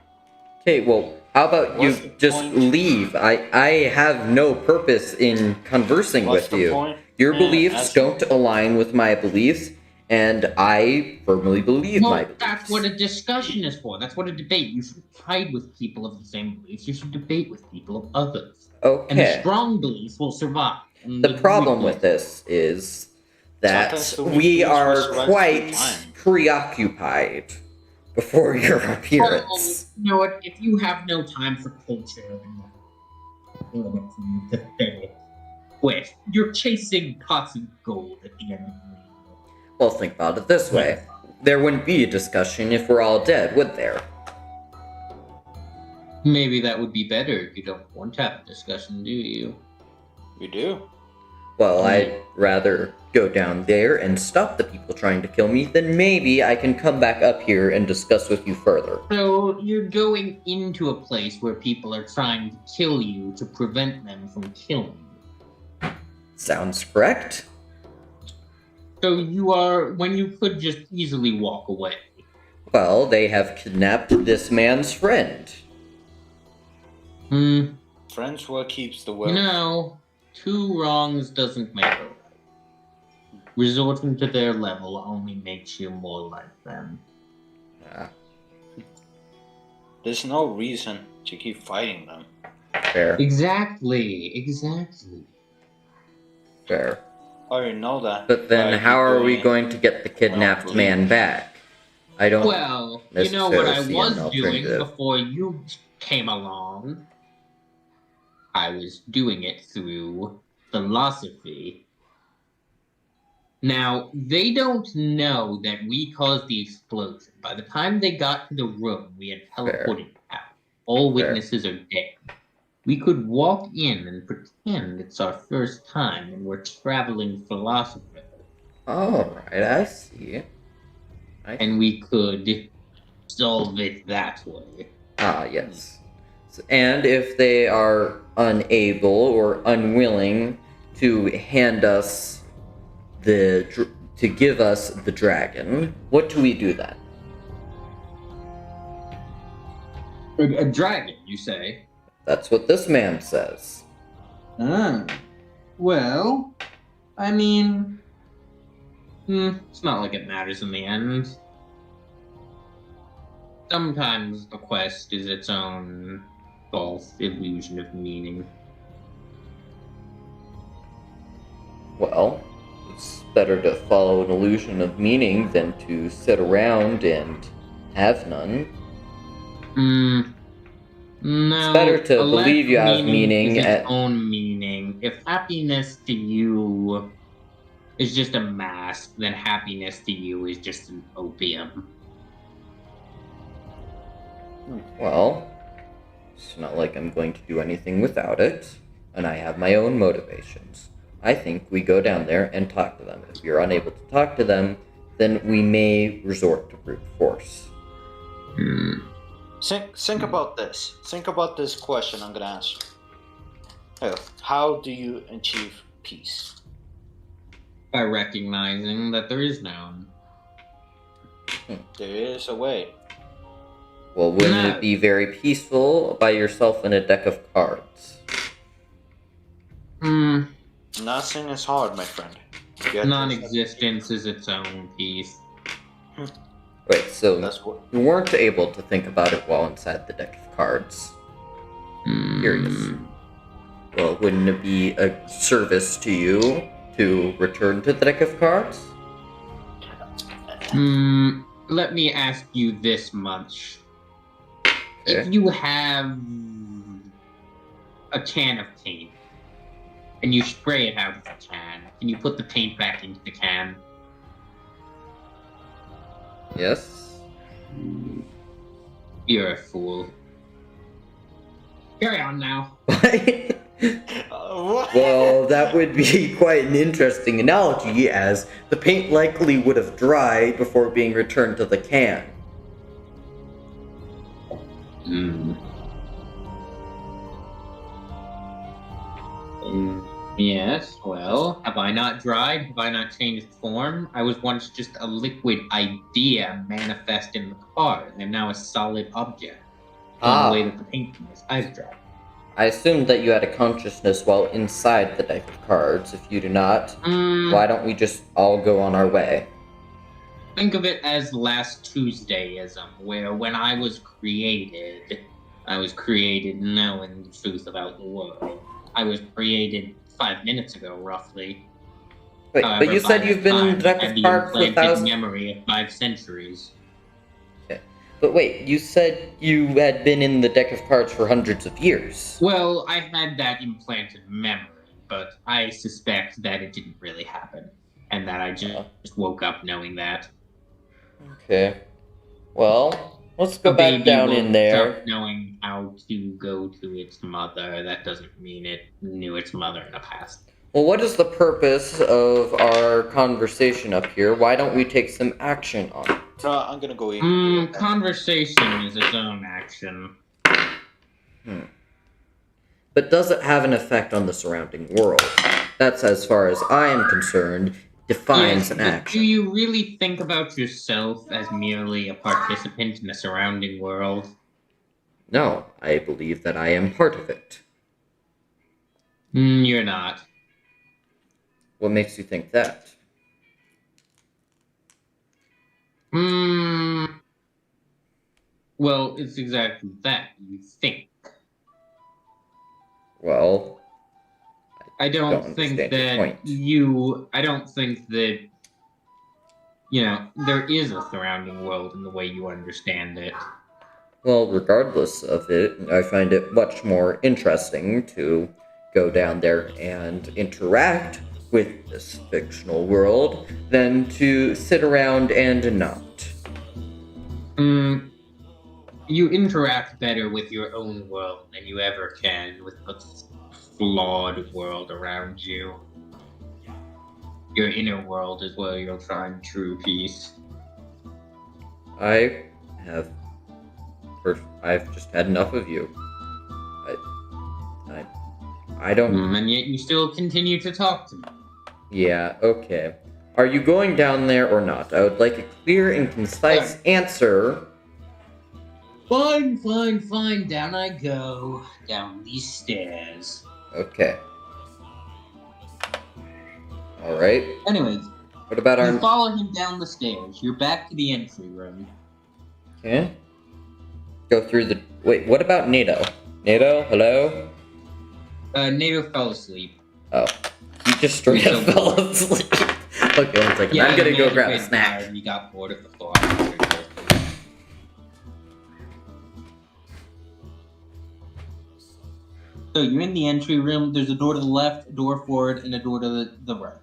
Okay, well, how about you just leave? I have no purpose in conversing with you. Your beliefs don't align with my beliefs, and I firmly believe my beliefs. That's what a discussion is for. That's what a debate. You should fight with people of the same beliefs. You should debate with people of others. Okay. And the strong beliefs will survive. The problem with this is that we are quite preoccupied before your appearance. Well, you know what? If you have no time for culture, wait, you're chasing pots of gold at the end of the day. Well, think about it this way. There wouldn't be a discussion if we're all dead, would there? Maybe that would be better if you don't want to have a discussion, do you? We do. Well, I'd rather go down there and stop the people trying to kill me, then maybe I can come back up here and discuss with you further. So, you're going into a place where people are trying to kill you to prevent them from killing you. Sounds correct. So you are, when you could just easily walk away. Well, they have kidnapped this man's friend. Friends what keeps the world. No, 2 wrongs doesn't make a right. Resorting to their level only makes you more like them. There's no reason to keep fighting them. Fair. Exactly. Fair. I already know that. But then how are we going to get the kidnapped man back? I don't Well, you know what I necessarily see was an doing alternative. before you came along? I was doing it through philosophy. Now, they don't know that we caused the explosion. By the time they got to the room, we had teleported out. All witnesses are dead. We could walk in and pretend it's our first time and we're traveling philosophers. Alright, I see. And we could solve it that way. Ah, yes. And if they are unable or unwilling to hand us to give us the dragon, what do we do then? A dragon, you say? That's what this man says. Well, I mean, it's not like it matters in the end. Sometimes the quest is its own false illusion of meaning. Well, it's better to follow an illusion of meaning than to sit around and have none. No. It's better to a lack believe you of have meaning is its at- own meaning. If happiness to you is just a mask, then happiness to you is just an opium. Well, it's not like I'm going to do anything without it, and I have my own motivations. I think we go down there and talk to them. If you're unable to talk to them, then we may resort to brute force. Think about this. Think about this question I'm gonna ask you. How do you achieve peace? By recognizing that there is none. There is a way. Well, wouldn't No. it be very peaceful by yourself in a deck of cards? Nothing is hard, my friend. You have to- Non-existence is its own piece. Wait, so That's what. you weren't able to think about it while inside the deck of cards. Curious. Well, wouldn't it be a service to you to return to the deck of cards? Let me ask you this much. Okay. If you have a can of paint, and you spray it out of the can, can you put the paint back into the can? Yes. You're a fool. Carry on now. What? Well, that would be quite an interesting analogy, as the paint likely would have dried before being returned to the can. Yes, well, have I not dried? Have I not changed form? I was once just a liquid idea manifest in the card, and am now a solid object. In the way that the painting is. I've dried. I assumed that you had a consciousness while inside the deck of cards. If you do not, why don't we just all go on our way? Think of it as last Tuesdayism, where when I was created knowing the truth about the world. I was created 5 minutes ago, roughly. Wait, However, but you by said that you've been in time, the deck I had of the cards for implanted 1,000... memory of 5 centuries. But wait, you said you had been in the deck of cards for hundreds of years. Well, I had that implanted memory, but I suspect that it didn't really happen, and that I just woke up knowing that. Okay. Well, let's go A back baby down woke in there. up knowing how to go to its mother. That doesn't mean it knew its mother in the past. Well, what is the purpose of our conversation up here? Why don't we take some action on it? I'm gonna go eat. Conversation is its own action. But does it have an effect on the surrounding world? That's, as far as I am concerned, defines Yes, an but action. do you really think about yourself as merely a participant in the surrounding world? No, I believe that I am part of it. You're not. What makes you think that? Well, it's exactly that. You think. Well, I don't think understand your that point. I don't think that, there is a surrounding world in the way you understand it. Well, regardless of it, I find it much more interesting to go down there and interact with this fictional world than to sit around and not. You interact better with your own world than you ever can with the flawed world around you. Your inner world is where you'll find true peace. I've just had enough of you. I don't... And yet you still continue to talk to me. Yeah, okay. Are you going down there or not? I would like a clear and concise answer. Fine. Down I go. Down these stairs. Okay. Alright. Anyways, What about you our... follow him down the stairs. You're back to the entry room. Okay. Go through the... Wait, what about NATO? NATO, hello? NATO fell asleep. Oh. You just straight up fell asleep. Okay, one second. I'm gonna go grab a snack. You got bored of the floor. So you're in the entry room. There's a door to the left, a door forward, and a door to the right.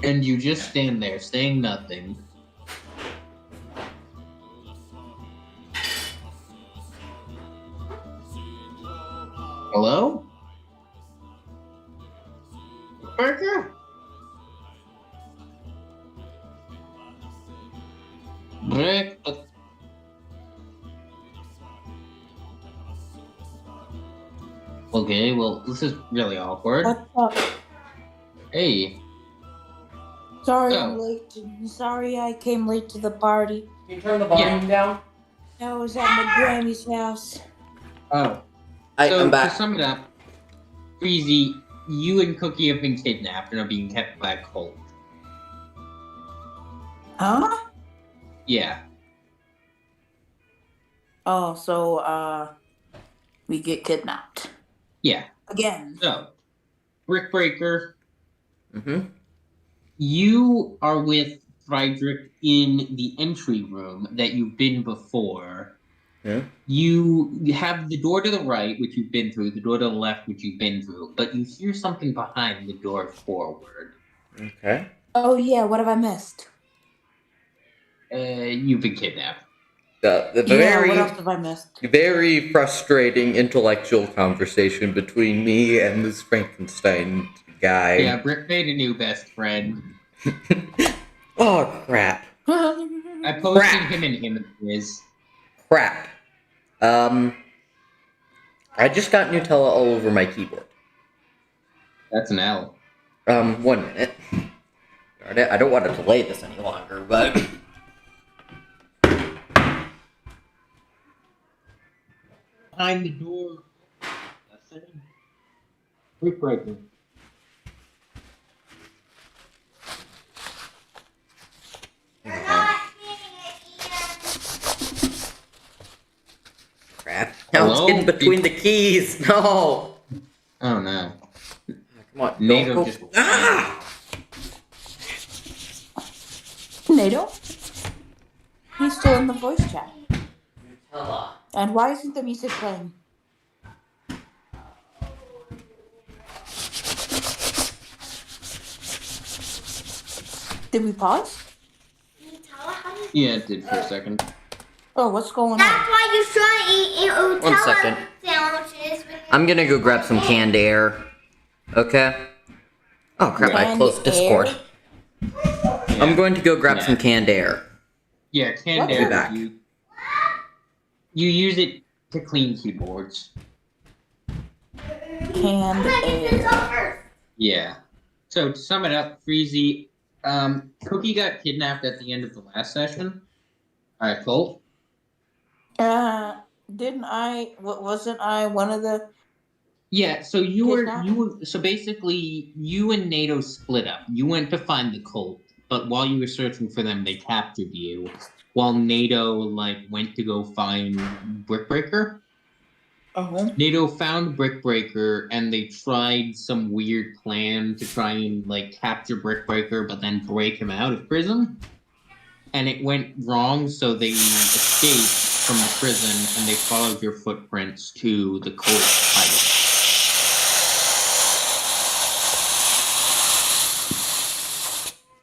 And you just stand there, saying nothing. Hello? Burger? Brick? Okay, well, this is really awkward. What's up? Hey. Sorry Oh. I'm late. Sorry I came late to the party. Can you turn the volume down? I was at my Grammy's house. Oh. I'm To back. sum it up, Freezy, you and Cookie have been kidnapped and are being kept by a cult. Huh? Yeah. Oh, so, we get kidnapped. Yeah. Again. So, Brick Breaker, Mm-hmm. you are with Friedrich in the entry room that you've been before. Yeah. You have the door to the right, which you've been through, the door to the left, which you've been through, but you hear something behind the door forward. Okay. Oh, yeah, what have I missed? You've been kidnapped. The Yeah, very what else have I missed? very frustrating intellectual conversation between me and this Frankenstein guy. Yeah, Brick made a new best friend. Oh crap. I posted Crap. him in images. Crap. I just got Nutella all over my keyboard. That's an L. 1 minute. Darn it, I don't want to delay this any longer, but Behind the door. That's it. Brick Breaker. crap. Now Hello? it's in between the keys. No. Oh no. Come on. NATO Don't go. just- Ah! NATO? He's still in the voice chat. Nutella. And why isn't the music playing? Did we pause? Yeah, it did for a second. Oh, what's going That's on? why you shouldn't eat Nutella 1 second. sandwiches. I'm gonna go grab some canned air. Okay? Oh crap, I Canned closed Discord. air? I'm going to go grab Yeah. some canned air. Yeah, canned What's air. back? You use it to clean keyboards. Canned air. Yeah. So to sum it up, Freezy, Cookie got kidnapped at the end of the last session. Alright, Colt. Didn't I? Wasn't I one of the? Yeah, so you were Kidnapped? so basically you and NATO split up. You went to find the cult, but while you were searching for them, they captured you. While NATO went to go find Brickbreaker. Oh. NATO found Brickbreaker and they tried some weird plan to try and capture Brickbreaker but then break him out of prison. And it went wrong, so they escaped from the prison and they followed your footprints to the cult hideout.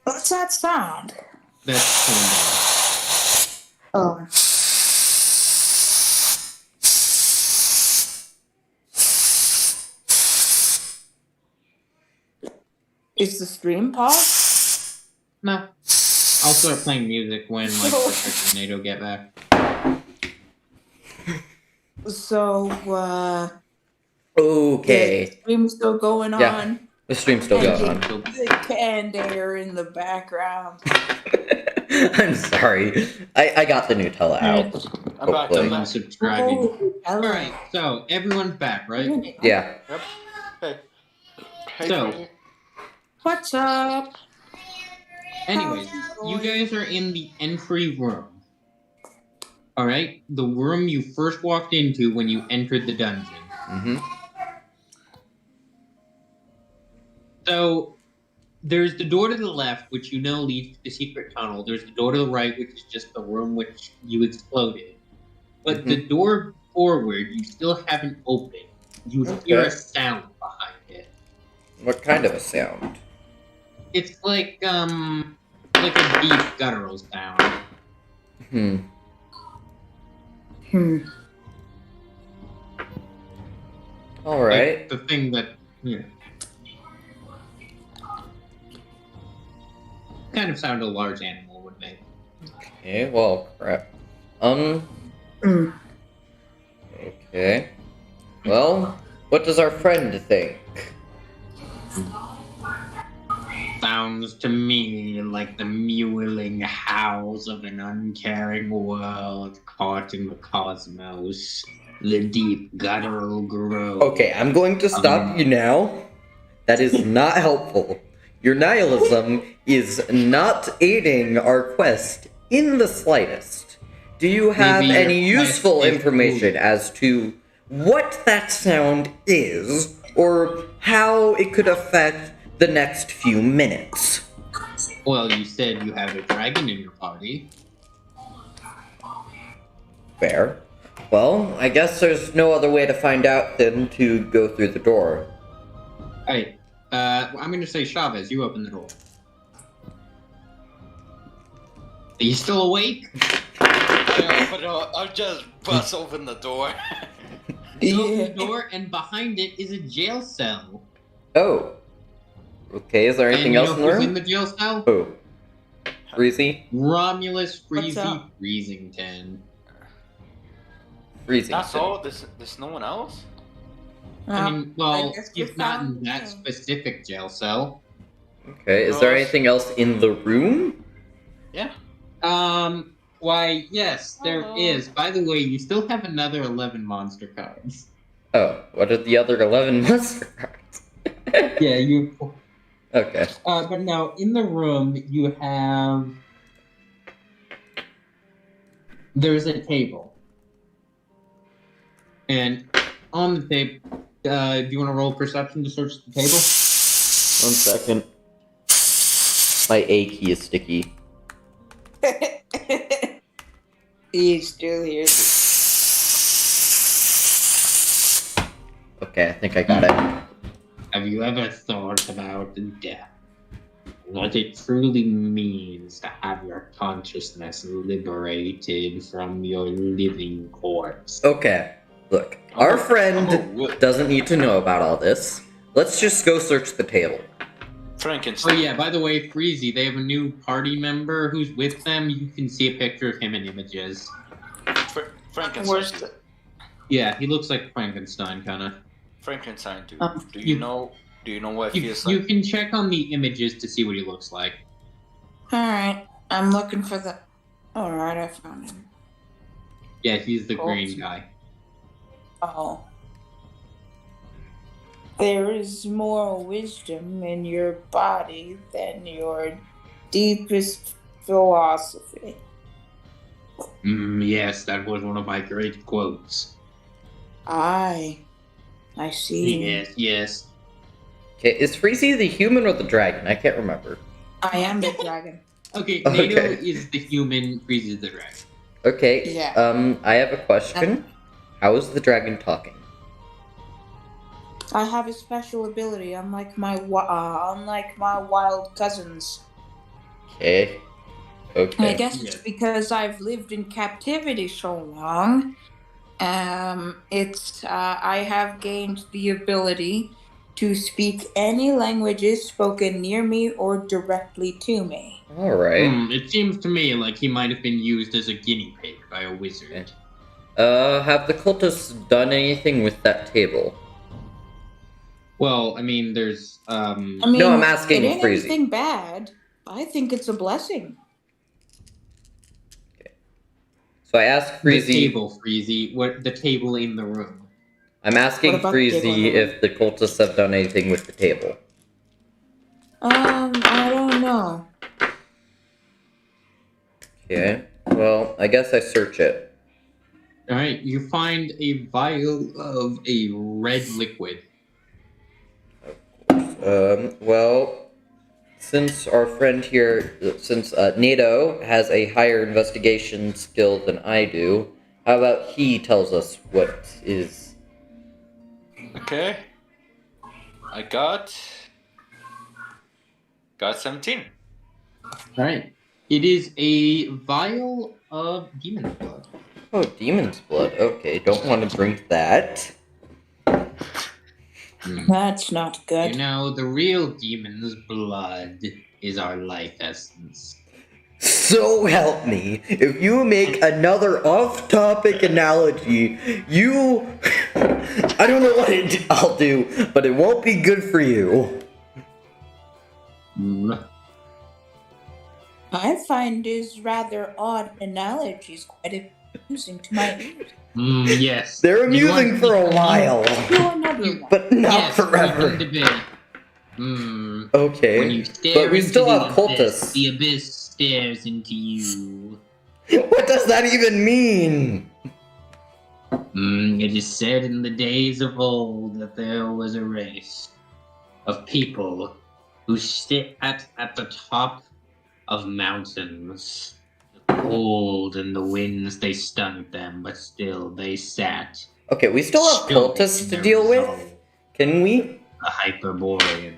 What's that sound? That's Oh. Is the stream paused? no. I'll start playing music when Brickbreaker and NATO get back. So, Okay. the stream's still going on. Yeah. The stream's still And going on. The canned air in the background. I'm sorry. I got the Nutella out. I'm back. Hopefully. I'm back. Subscribing. Oh, Alright, so everyone's back, right? Yeah. Yep. Hey. Hey, So- Freddie. What's up? Anyways, you guys are in the entry room. Alright? The room you first walked into when you entered the dungeon. Mm-hmm. So, there's the door to the left, which you know leads to the secret tunnel. There's the door to the right, which is just the room which you exploded. But the door forward, you still haven't opened. You hear a sound behind it. What kind of a sound? It's like a deep guttural sound. All right. Like the thing that, kind of sound a large animal would make. Okay, well, crap. Okay. Well, what does our friend think? Sounds to me like the mewling howls of an uncaring world caught in the cosmos. The deep guttural groan. Okay, I'm going to stop you now. That is not helpful. Your nihilism is not aiding our quest in the slightest. Do you have Maybe any your useful quest is information cool. as to what that sound is, or how it could affect the next few minutes? Well, you said you have a dragon in your party. Fair. Well, I guess there's no other way to find out than to go through the door. Hey, I'm going to say Chavez, you open the door. Are you still awake? I'll just bust open the door. You open the door, and behind it is a jail cell. Oh. Okay, is there anything and you else know in the who's room? in the jail cell? Oh. Freezy? Romulus What's Freezy up? Freezington. Freezy. That's all? There's no one else? I mean, well, guess we if not in found that him. specific jail cell. Okay, is there anything else in the room? Yeah. Why, yes, there Hello. is. By the way, you still have another 11 monster cards. Oh, what are the other 11 monster cards? Yeah, you. Okay. But now, in the room, you have. There's a table. And on the table. Do you want to roll perception to search the table? 1 second. My A key is sticky. He's still here. Okay, I think I got it. Have you ever thought about death? What it truly means to have your consciousness liberated from your living corpse. Okay, look. Our friend doesn't need to know about all this. Let's just go search the table. Oh Frankenstein. yeah, by the way, Freezy, they have a new party member who's with them. You can see a picture of him in images. Frankenstein. Where's the... Yeah, he looks like Frankenstein, kinda. Frankenstein, dude. Do you- you know what it You, feels you like? can check on the images to see what he looks like. Alright, I'm looking for the... Alright, I found him. Yeah, he's the Cool. green guy. Oh. There is more wisdom in your body than your deepest philosophy. Yes, that was one of my great quotes. I see. Yes. Okay, is Freezy the human or the dragon? I can't remember. I am the dragon. Okay, Okay. NATO is the human, Freeze is the dragon. Okay, Yeah. I have a question. How is the dragon talking? I have a special ability, unlike my wild cousins. Okay. I Okay. guess it's because I've lived in captivity so long. I have gained the ability to speak any languages spoken near me or directly to me. Alright. It seems to me like he might have been used as a guinea pig by a wizard. Okay. Have the cultists done anything with that table? Well, I mean, there's I mean, No, I'm asking it ain't Freezy. anything bad. I think it's a blessing. So I asked the Freezy. table, Freezy. What the table in the room? I'm asking What about the table in Freezy the room? if the cultists have done anything with the table. I don't know. Okay. Well, I guess I search it. All right, you find a vial of a red liquid. Well, since our friend here, since NATO has a higher investigation skill than I do, how about he tells us what is... Okay. I got 17. Alright. It is a vial of demon blood. Oh, demon's blood. Okay, don't want to drink that. That's not good. You know, the real demon's blood is our life essence. So help me, if you make another off-topic analogy, you... I don't know what I'll do, but it won't be good for you. I find his rather odd analogies quite amusing to my ears. Yes. They're amusing for a while, Do another one. but not Yes, forever. we can debate. When Okay, you stare but we into still the have abyss, cultists. the abyss stares into you. What does that even mean? It is said in the days of old that there was a race of people who sit at the top of mountains. The cold and the winds, they stunned them, but still they sat. Okay, we still have stoic cultists in to their deal resolve. with? Can we? The Hyperborean.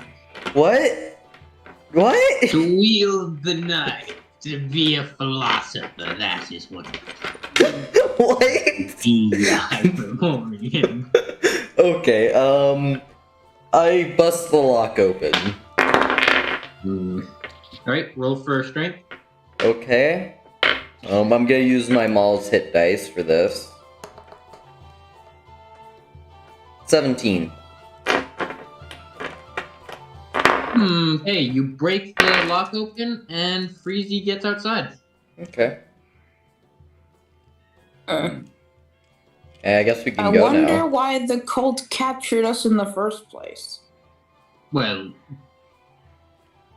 What? What? To wield the knife, to be a philosopher, that is what it What? is. Be a Hyperborean. Okay, I bust the lock open. Alright, roll for strength. Okay. I'm gonna use my Maul's hit dice for this. 17. Hey, you break the lock open and Freezy gets outside. Okay. Uh, I guess we I can go wonder now. why the cult captured us in the first place. Well,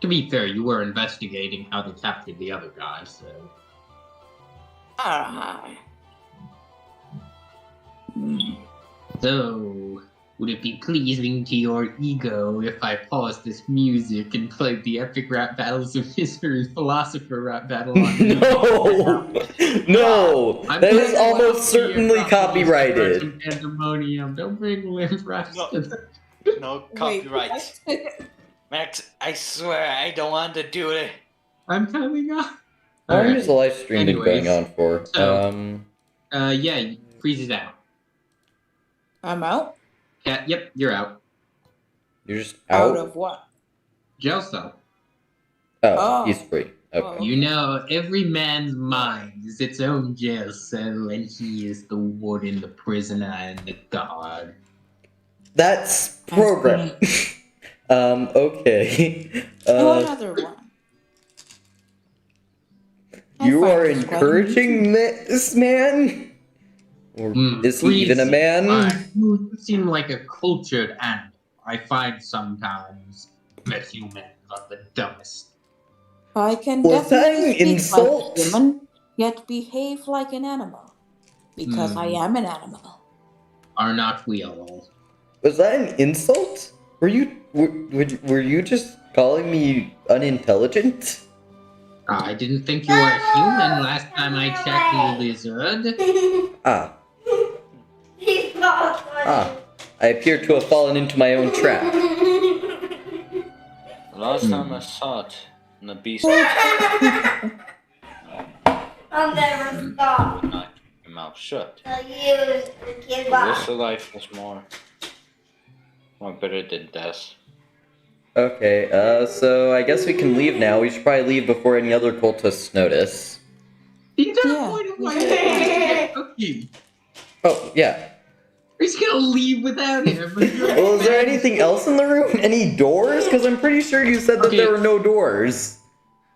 to be fair, you were investigating how they captured the other guy, so... Ah. So, would it be pleasing to your ego if I paused this music and played the epic rap battles of history philosopher rap battle on you? No! No! I'm That is playing almost Lost certainly Media copyrighted. Some pandemonium. Don't bring limp raps No. to the... No Wait, copyrights. what? Max, I swear I don't want to do it. I'm coming up. How long has the live stream been Anyways, going on for? so- yeah, freezes out. I'm out? Yeah, yep, you're out. You're just Out out? of what? Jail cell. Oh, Oh. he's free. Okay. Oh. You know, every man's mind is its own jail cell, and he is the warden, the prisoner, and the guard. That's program. Okay. Do another one. I You find are this quite encouraging this man? Or is he even a Freezy, man? you seem like a cultured animal. I find sometimes that humans are the dumbest. I can Was that definitely an speak insult? like a human, yet behave like an animal. Because I am an animal. Are not we all? Was that an insult? Were you just calling me unintelligent? I didn't think you were a human last time I checked, lizard. Ah, He's not funny. I appear to have fallen into my own trap. The last time I saw it in the beast, I'll never I stop. would not keep my mouth shut. I'll use the kid The rest of life is more better than death. Okay, so I guess we can leave now. We should probably leave before any other cultists notice. The entire Yeah. point of my life is to get Cookie. Oh, yeah. He's gonna leave without him. Well, is there anything else in the room? Any doors? Because I'm pretty sure you said that Okay. there were no doors.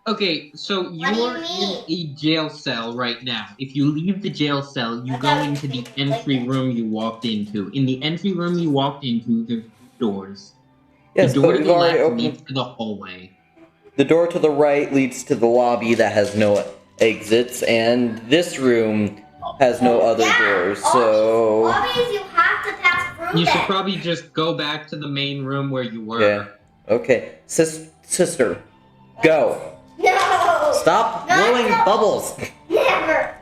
Okay, so What do you're you in mean? a jail cell right now. If you leave the jail cell, you go into the entry room you walked into. In the entry room you walked into, there's doors. Yes, the door but to we've the already left opened. leads to the hallway. The door to the right leads to the lobby that has no exits, and this room has no other doors, so... Obviously, you have to pass through You should that. probably just go back to the main room where you were. Yeah. Okay. Sister, Go. No. Stop Not blowing so. bubbles. Never.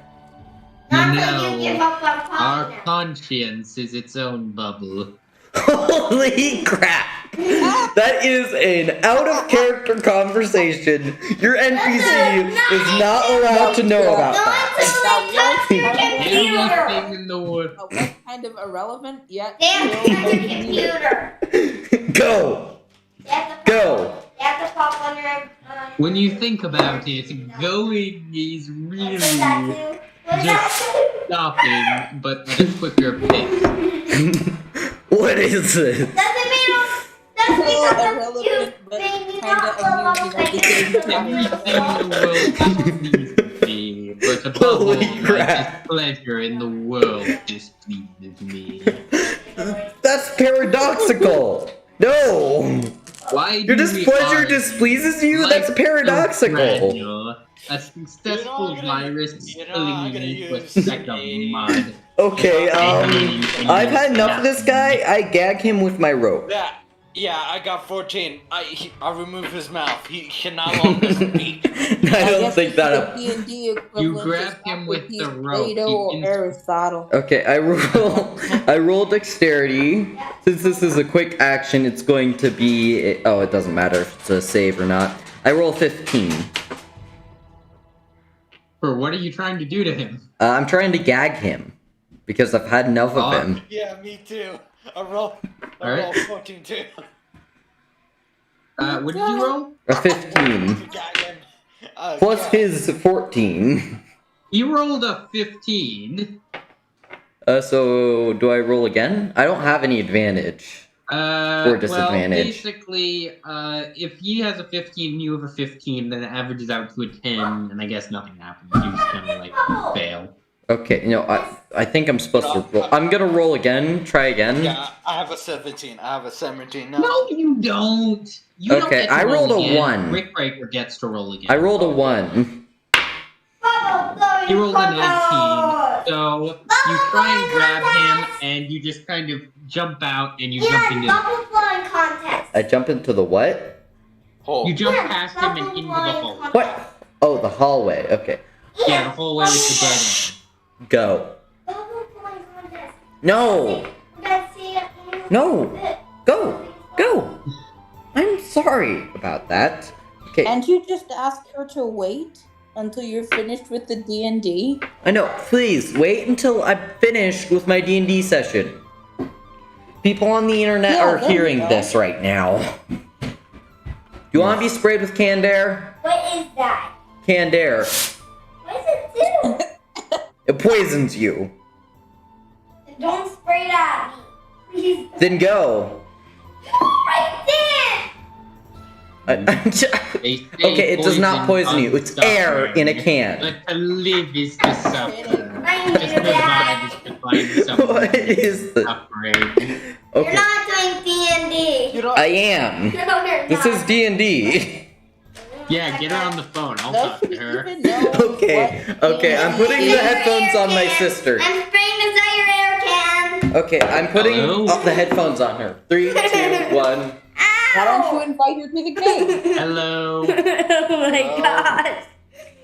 Not until you No. give up on Our talking. conscience is its own bubble. Holy crap! That is an out of character conversation. Your NPC is not allowed to know about Not that. until they touch your computer. Everything in the world. That's kind of irrelevant yet. They have to touch your computer. Go! They have to pop- Go! They have to pop on your. When you think about it, going is really What does that do? What does that stopping, but at a quicker pace. What is this? do? Doesn't mean Irrelevant, but kinda amusing at the same time. Everything in the world displeases me, but above all, Holy my crap. displeasure in the world displeases me. That's paradoxical! No! Why Your do we displeasure argue displeases you? like That's so paradoxical! granular? A successful You know, I'm gonna- virus you know, spilling I'm gonna into a use sack of a- mud. Okay, And I've had enough of this guy. I gag him with my rope. Yeah, I got 14. I remove his mouth. He can no longer speak. I don't think that. D&D equivalent You is grab him with Socrates, the rope. Plato, You or can- Aristotle. Okay, I roll dexterity. Since this is a quick action, it's going to be. Oh, it doesn't matter if it's a save or not. I roll 15. For what are you trying to do to him? I'm trying to gag him because I've had enough of him. Yeah, me too. I roll Alright. 14 too. What did you roll? A 15 Gag him. plus Yeah. his 14. You rolled a 15. So do I roll again? I don't have any advantage. Or disadvantage. Well, basically, if he has a 15 and you have a 15, then it averages out to a 10, and I guess nothing happens. You just kind of, like, fail. Okay, I think I'm supposed to roll. I'm gonna roll again. Try again. Yeah, I have a 17. I have a 17 now. No, you don't! You don't Okay, get to I roll rolled a again. 1. Rick Breaker gets to roll again. I rolled a 1. He rolled a 19, so you try and grab him, and you just kind of jump out, and you jump into... bubble blowing contest. I jump into the what? Oh. You jump Yeah, past him and bubble into the blowing hole. contest. What? Oh, the hallway. Okay, Yeah, the whole way with the dead end. go. Bubble blowing contest. No, Let's see it. no, go. I'm sorry about that. Okay, And you just ask her to wait until you're finished with the D&D? I know. Please wait until I'm finished with my D&D session. People on the internet Yeah, are there you hearing go. this right now. Do you want to be sprayed with canned air? What is that? Canned air. What does it do? It poisons you. Don't spray it at me. Please. Then go. Right there. I'm just- They say Okay, it does not poison you. It's air in a can. But to live is to suffer. I need Just your to survive dad. is to find someone What is this? suffering. You're Okay, not doing D&D. You don't. I am. No, you're This not. is D&D. Yeah, get her on the phone. I'll Does talk she to her. even know Okay, what okay, I'm putting the D&D headphones on my sister. I'm spraying the Desire air can. Okay, I'm putting Hello? the headphones on her. 3, 2, 1. Why don't you invite her to the game? Hello. Oh my gosh.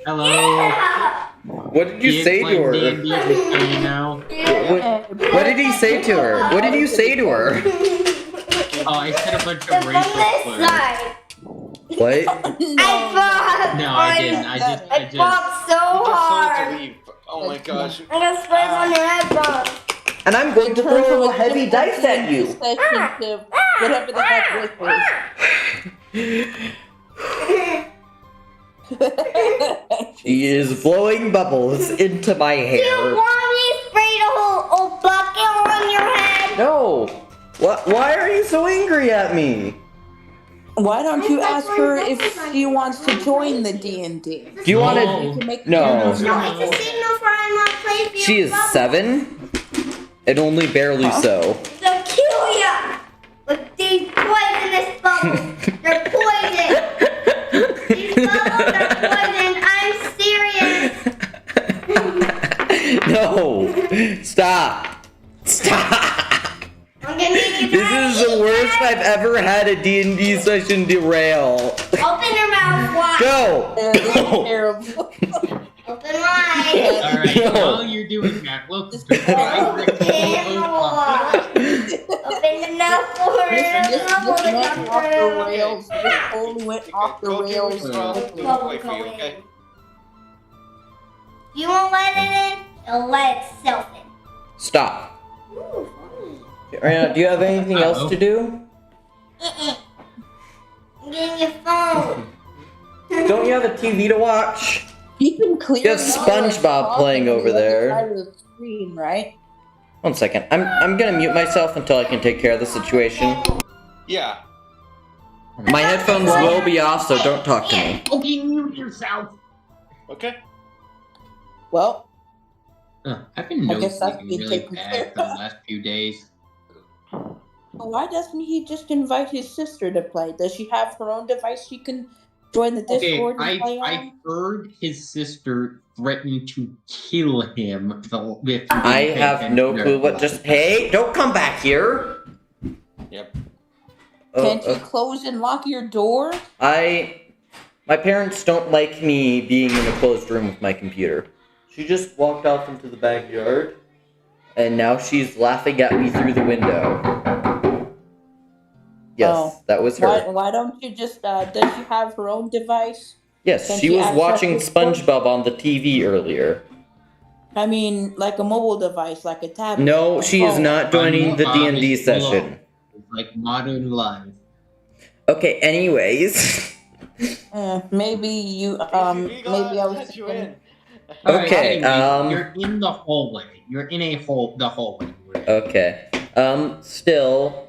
Hello. Yeah. What did you say to her? D&D, just so you know. What did he say to her? What did you say to her? Oh, I said a bunch From of this racist words. side. What? I fought. No, I didn't. I I just. fought so You just told to hard. leave. Oh my gosh. I'm gonna spray it on your headphones. And I'm going to throw heavy dice at you. To whatever the heck this is. She is blowing bubbles into my Do you hair. want me to spray the whole bucket on your head? No. Why are you so angry at me? Why don't you ask her if she wants to join the D&D? Do you want No. to? To make No. No, it's a signal for I'm not playing. She is 7, and only barely so. They'll kill ya with these poisonous bubbles. They're poison. These bubbles are poison. I'm serious. No. Stop. I'm gonna need you This is the worst I've ever had a D&D session derail. Open your mouth wide. Go! This is terrible. Open wide. Alright, No. while you're doing that, welcome to Open wide. Open enough for This trouble to went come off the through. rails. This totally went off the Cookie rails. was wrong. quickly. We'll wait for you, okay? You won't let it in, it'll let itself in. Stop. Ooh, Ariana, do you have anything else to do? funny. I'm getting your phone. Don't you have a TV to watch? You can clear. You have SpongeBob playing over there. Side of the screen, right? One second. I'm gonna mute myself until I can take care of the situation. Yeah. My headphones will be off, so don't talk to me. Okay, mute yourself. Okay. Well, I've been I guess that's noticing being really taken bad care for the last few days. why doesn't he just invite his sister to play? Does she have her own device she can join the Okay, Discord and play I on? heard his sister threaten to kill him if I have no clue what just. Hey, don't come back here! Yep. Can't you close and lock your door? My parents don't like me being in a closed room with my computer. She just walked off into the backyard, and now she's laughing at me through the window. Yes, Oh. that was her. Why don't you just, does she have her own device? Yes, Can she she was access watching Discord? SpongeBob on the TV earlier. I mean, like a mobile device, like a tablet. No, a she is phone. not joining the SpongeBob D&D is full of- session. like modern life. Okay, anyways. Maybe you, We gotta maybe I was let you thinking- in. Alright, Okay, anyway, you're in the hallway. You're in the hallway. Okay. Still,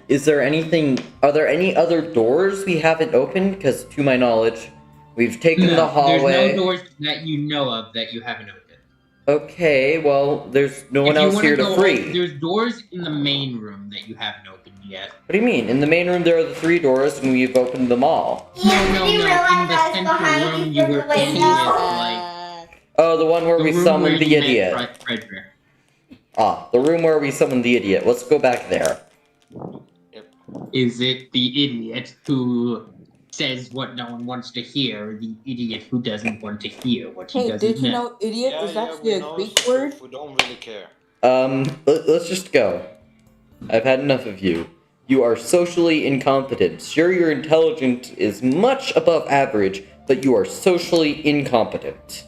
is there anything? Are there any other doors we haven't opened? Because to my knowledge, we've taken the hallway. There's no doors that you know of that you haven't opened. Okay, well, there's no one If you else wanna here to go free. There's doors in the main room that you haven't opened yet. What do you mean? In the main room, there are the 3 doors, and we've opened them all. Yeah, No, did you no, realize in the I was central behind room you you from were the window? in like Oh, the one where the we room summoned where the you met idiot. Frederick. Ah, the room where we summoned the idiot. Let's go back there. Is it the idiot who says what no one wants to hear, or the idiot who doesn't want to hear what he Hey, doesn't did you know? know idiot is actually we a know, Greek so word? We don't really care. Let's just go. I've had enough of you. You are socially incompetent. Sure, your intelligence is much above average, but you are socially incompetent.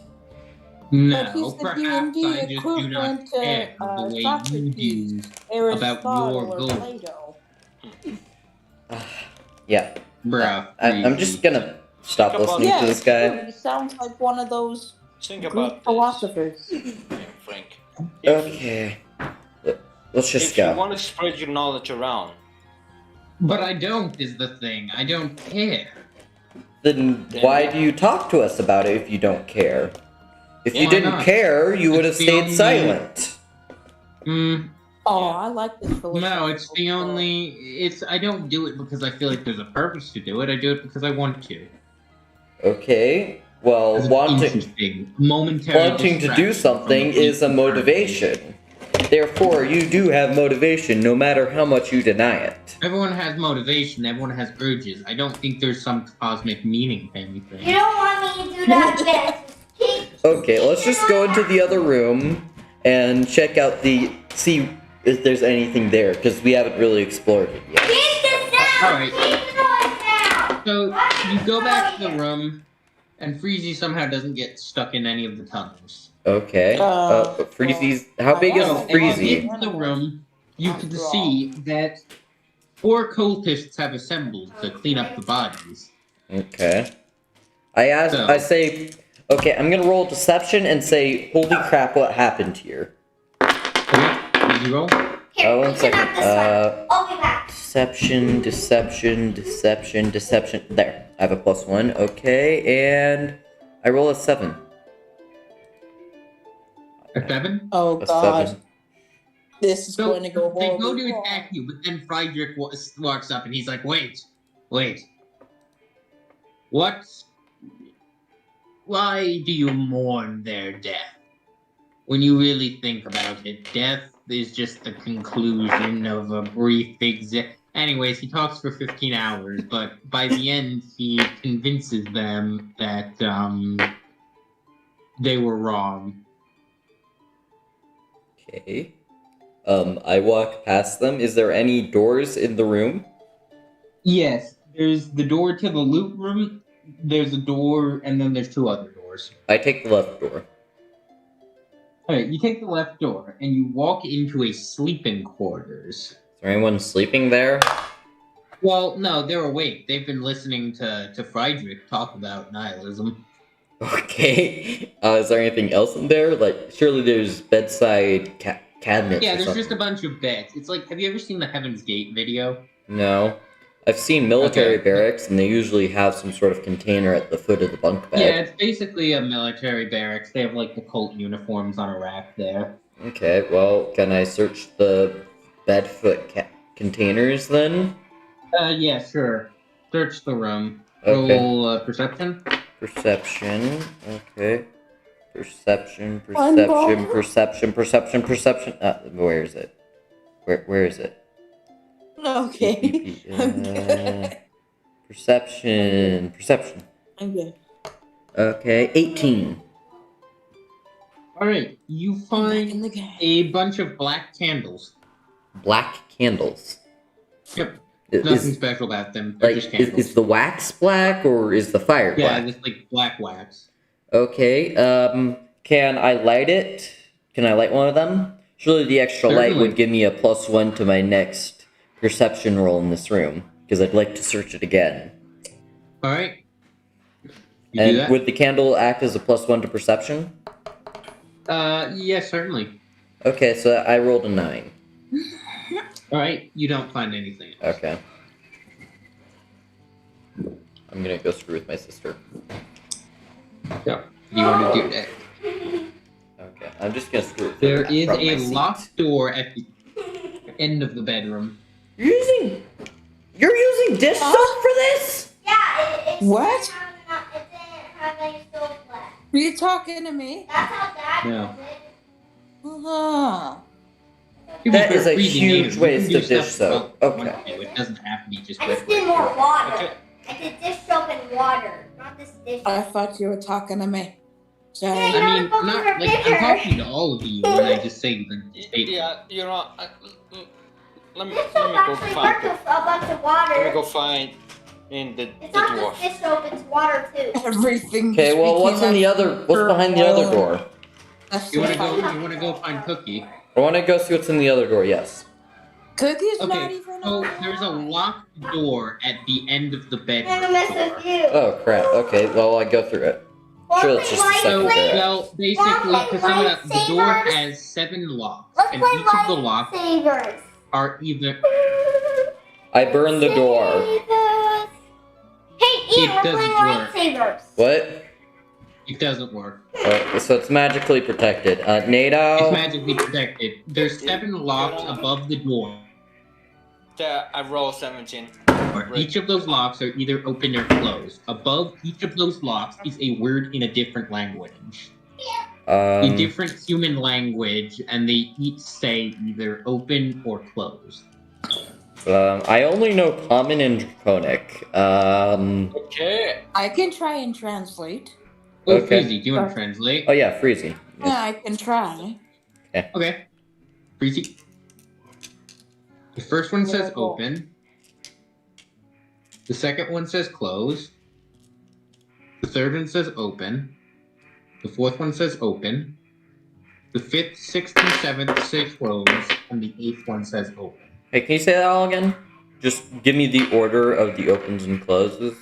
No, But he's the perhaps D&D I just do not equivalent to, care the way you Socrates, do. Aristotle, your or goals. Plato. Yeah, Bruh. I'm just gonna stop Think about listening Yeah, to this it's guy. true. He sounds like one of those Think Greek about this, philosophers. Frank. Okay, let's just If you go. want to spread your knowledge around, But I don't is the thing. I don't care. Then why do you talk to us about it if you don't care? If you Why didn't not? care, you would have It's the stayed only- silent. Oh, I like this philosophy. No, it's the only. I don't do it because I feel like there's a purpose to do it. I do it because I want to. Okay, well, It's wanting interesting. Momentary to do distraction something from the is a motivation. Therefore, you do have motivation no matter how much you deny it. Everyone has motivation. Everyone has urges. I don't think there's some cosmic meaning to anything. You don't want me to do that best. Okay, let's just go into the other room and check out see if there's anything there, because we haven't really explored it yet. Keep the sound! Alright. Keep the noise down! So you go back to the room, and Freezy somehow doesn't get stuck in any of the tunnels. Okay. Freezy's. How big is So if you Freezy? get to the room, you can see that 4 cultists have assembled to clean up the bodies. Okay. I say, okay, I'm gonna roll deception and say, holy crap, what happened here? Okay, did you roll? Here, Oh, one you can have second. this one. I'll be back. Deception. There. I have a +1. Okay, and I roll a 7. A 7? Oh A god, 7. this is So going to go they go horribly to wrong. attack you, but then Friedrich walks up and he's like, wait. What? Why do you mourn their death? When you really think about it, death is just the conclusion of a brief Anyways, he talks for 15 hours, but by the end, he convinces them that they were wrong. Okay. I walk past them. Is there any doors in the room? Yes, there's the door to the loot room, there's a door, and then there's two other doors. I take the left door. Alright, you take the left door, and you walk into a sleeping quarters. Is there anyone sleeping there? Well, no, they're awake. They've been listening to Friedrich talk about nihilism. Okay. Is there anything else in there? Like, surely there's bedside cabinets Yeah, or there's something. just a bunch of beds. It's like, have you ever seen the Heaven's Gate video? No. I've seen military Okay. barracks, and they usually have some sort of container at the foot of the bunk bed. Yeah, it's basically a military barracks. They have like the cult uniforms on a rack there. Okay, well, can I search the bedfoot containers then? Yeah, sure. Search the room. Okay. Roll perception. Perception. Okay. Perception. Unball. Perception. Where is it? Where is it? Okay. Perception. Okay. Okay, 18. Alright, you Back in find the game. a bunch of black candles. Black candles. Yep. Is, Nothing special about them. They're like, just candles. is the wax black or is the fire Yeah, black? just like black wax. Okay, can I light it? Can I light one of them? Surely the extra light Certainly. would give me a +1 to my next perception roll in this room, because I'd like to search it again. Alright. You do And that? would the candle act as a +1 to perception? Yeah, certainly. Okay, so I rolled a 9. Alright, you don't find anything. Okay. I'm gonna go screw with my sister. Yeah. You want to do that? Okay, I'm just gonna screw with her. There is from my a seat. locked door at the end of the bedroom. You're using dish soap for this? Yeah, it's What? It didn't have any soap left. Are you talking to me? That's how Dad No. does it. Uh-huh. To be That fair, is a freezing huge native, you waste can do of dish stuff soap. you want Okay. to do. It doesn't have to be just I just liquid. did more water. Okay. I did dish soap and water, not this dish. I thought you were talking to me. Sorry. Yeah, I mean, You're not not like I'm bigger. talking to all of you when I just say the statement. Yeah, you know, let me Dish go soap actually find works with a bunch of water. let me go find in the It's not dwarf. just dish soap, it's water too. Everything. Okay, just well, became what's behind the other door? That's You want to so go? funny. You want to go find Cookie? I want to go see what's in the other door, yes. Cookies not Okay. even So on there's a locked door at the end of the I'm bedroom. gonna mess with you. Oh, crap. Okay, well, I go through it. Sure, it's just a So, second there. well, basically, to sum it up, the door Lightsabers. has 7 locks, Let's and play each of the locks lightsabers. are either. I burned the door. Lightsabers. Hey, Ian, It we're doesn't playing work. lightsabers. What? It doesn't work. So it's magically protected. NATO? It's magically protected. There's 7 locks above the door. I roll 17. Each of those locks are either open or closed. Above each of those locks is a word in a different language. A different human language, and they each say either open or closed. I only know Common and Draconic. Okay. I can try and translate. Oh, Okay. Freezy, do you want to translate? Oh yeah, Freezy. Yeah, I can try. Okay. Freezy. The first one says open. The second one says close. The third one says open. The fourth one says open. The fifth, sixth, and seventh say close. And the eighth one says open. Hey, can you say that all again? Just give me the order of the opens and closes.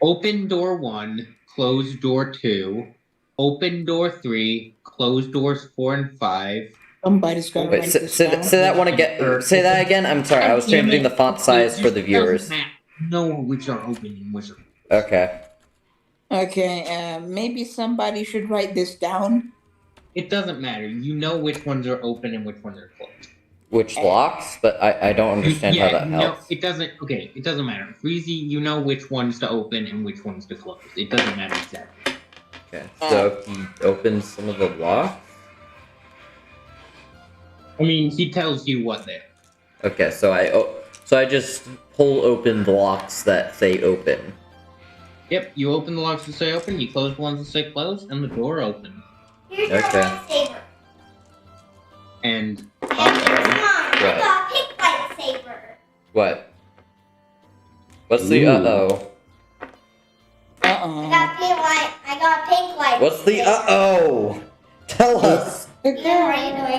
Open door 1, closed door 2, open door 3, closed doors 4 and 5. Somebody's got to Wait, write say, this say, down. say that one again. Say that again. I'm sorry, I was changing the font size for the viewers. Know which are open and which are Okay. Okay, maybe somebody should write this down. It doesn't matter. You know which ones are open and which ones are closed. Which locks? But I don't understand how that you know, helps. it doesn't. Okay, it doesn't matter. Freezy, you know which ones to open and which ones to close. It doesn't matter exactly. Okay, so he opens some of the locks. I mean, he tells you what they are. Okay, so So I just pull open the locks that say open. Yep, you open the locks that say open, you close the ones that say closed, and the door opens. Here's your Okay. lightsaber. And And here's mine. What? I got a pink lightsaber. What? What's the Ooh. uh-oh? I got a pink lightsaber. What's the uh-oh? Tell us! What are you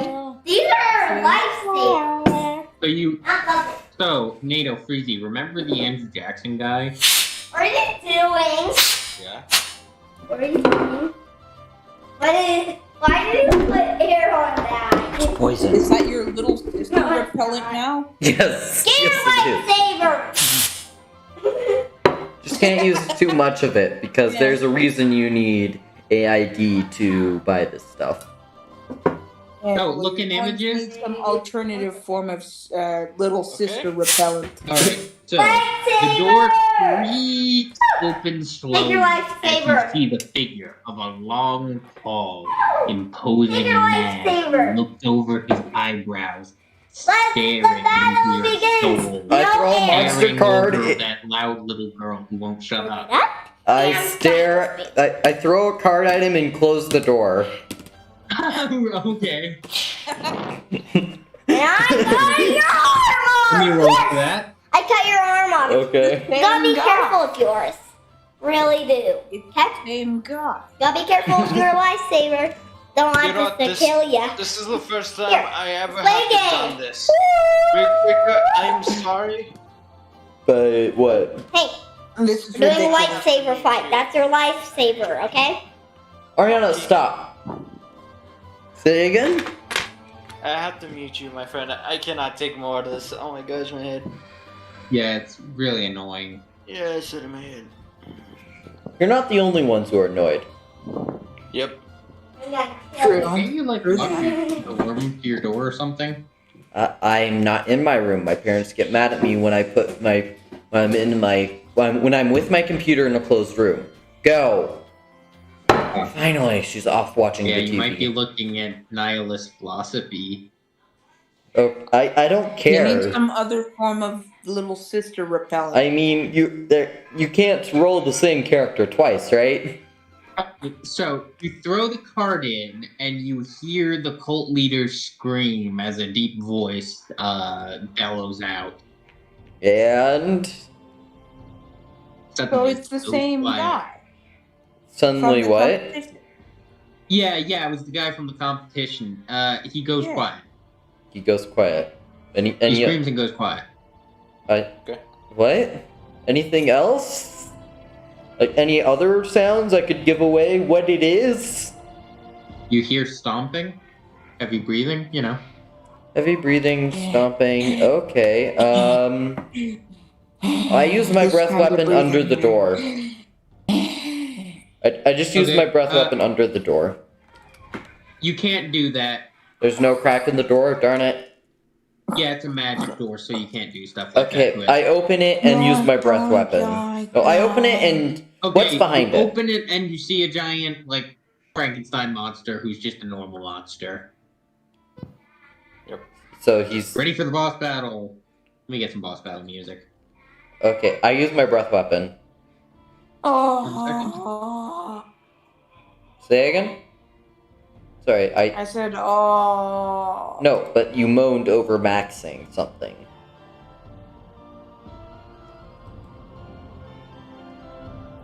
doing? These are lightsabers. so you, Not puzzles. so NATO Freezy, remember the Andrew Jackson guy? What are you doing? Yeah. What are you doing? Why did you put air on that? Poison. Is that your little sister repellent now? Yes! Get your Yes, it lightsaber! is. Just can't use too much of it, because Yeah. there's a reason you need AID to buy this stuff. No, well, look in you're going to images. need some alternative form of little sister repellent. Alright, so the door creaks open slowly your as lightsaber. you see the figure of a long, tall, imposing Take your man lightsaber. who looked over his eyebrows, Let staring the battle into your begin. soul, I throw a No monster staring card. over that loud little girl who won't shut up. I stare. I throw a card at him and close the door. Okay. And I cut your arm Let me off! roll Yes! for that. I cut your arm off. Okay. You gotta be Same careful with yours. Really do. It's Okay? the same guy. Gotta be careful with your lightsaber. Don't want You know what, this to kill ya. This is the first time Here, I ever play have game. done this. Rick, I'm sorry. But what? Hey, This is we're doing a ridiculous. lightsaber fight. That's your lifesaver, okay? Ariana, stop. Say it again? I have to mute you, my friend. I cannot take more of this. Oh my gosh, my head. Yeah, it's really annoying. Yeah, I said in my head. You're not the only ones who are annoyed. Yep. True. Can't you like lock the room to your door or something? I'm not in my room. My parents get mad at me when I put my when I'm with my computer in a closed room. Go. Finally, she's off watching Yeah, the you TV. might be looking at nihilist philosophy. Oh, I don't You care. need some other form of little sister repellent. I mean, you can't roll the same character twice, right? So you throw the card in, and you hear the cult leader scream as a deep voice bellows out. And So Suddenly, it's the so same quiet. guy. suddenly from the what? competition. Yeah, it was the guy from the competition. He goes Yeah. quiet. He goes quiet. He screams and goes quiet. Okay. What? Anything else? Like any other sounds I could give away what it is? You hear stomping, heavy breathing. You know. Heavy breathing, stomping. Okay. I use my This breath kind of weapon breathing. under the door. I just use Okay, my breath weapon under the door. You can't do that. There's no crack in the door, darn it. Yeah, it's a magic door, so you can't do stuff like that. Okay, to it. I open it and use my breath weapon. No, I open it and Okay, what's behind you it? open it and you see a giant, like, Frankenstein monster who's just a normal monster. So he's Ready for the boss battle. Let me get some boss battle music. okay. I use my breath weapon. Oh. Say again. Sorry, I said, oh. no, but you moaned over maxing something.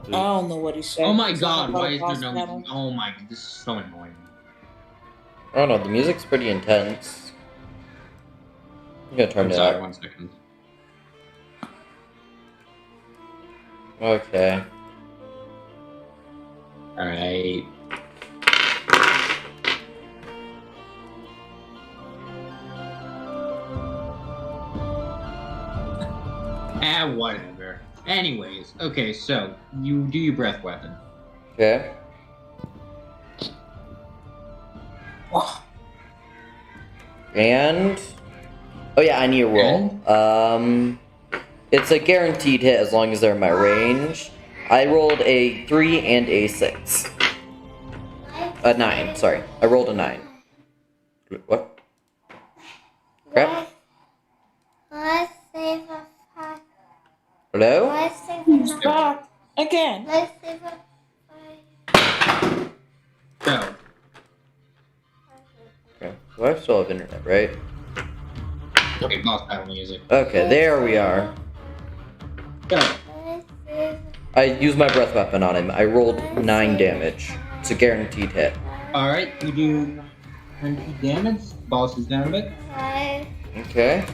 I don't know what he said. Oh my It's god, not why about is boss there no... battle. Oh my, this is so annoying. I don't know. The music's pretty intense. I'm gonna turn I'm it sorry, up. 1 second. Okay. Alright. Whatever. Anyways, okay, so you do your breath weapon. Okay. And oh yeah, I need a roll. It's a guaranteed hit as long as they're in my range. I rolled a 3 and a 6. A 9, sorry. I rolled a 9. What? Crap. Let's save Hello? Let's see if Stop again. let's see if So, Okay. Well, I still have internet, right? okay, boss battle music. Okay, there we are. So, I used my breath weapon on him. I rolled 9 damage. It's a guaranteed hit. alright, you do 20 damage. Boss is down a bit. Okay.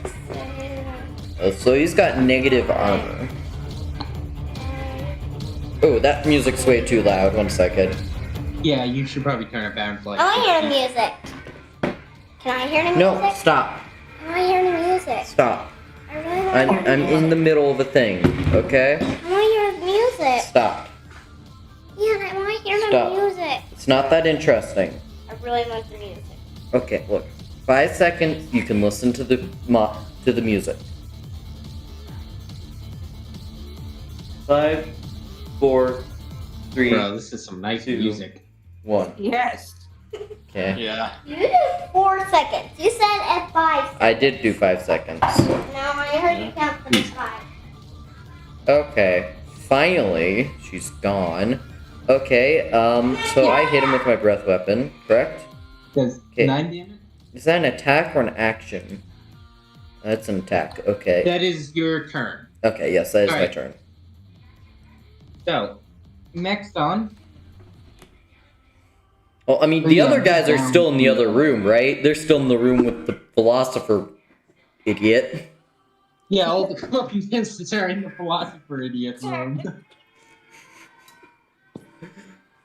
So he's got negative armor. Oh, that music's way too loud. 1 second. Yeah, you should probably turn it down for like. I want to hear the music. Can I hear the music? No, stop. I want to hear the music. Stop. I really want to hear the I'm music. in the middle of a thing, okay? I want to hear the music. Stop. Yeah, I want to hear the Stop. music. It's not that interesting. I really want the music. Okay, look. 5 seconds, you can listen to the music. 5, 4, 3, Bro, this is some nice 2. music. 1. Yes. Okay. Yeah. You did 4 seconds. You said at 5 seconds. I did do 5 seconds. Now I heard you count from 5. Okay. Finally, she's gone. Okay, so I hit him with my breath weapon, correct? Does Okay. 9 damage? Is that an attack or an action? That's an attack, okay. That is your turn. Okay, yes, that is my Alright. turn. So, next on. Well, I mean, Oh, the yeah, other guys are down. still in the other room, right? They're still in the room with the philosopher idiot. Yeah, all the fucking instances are in the philosopher idiot room.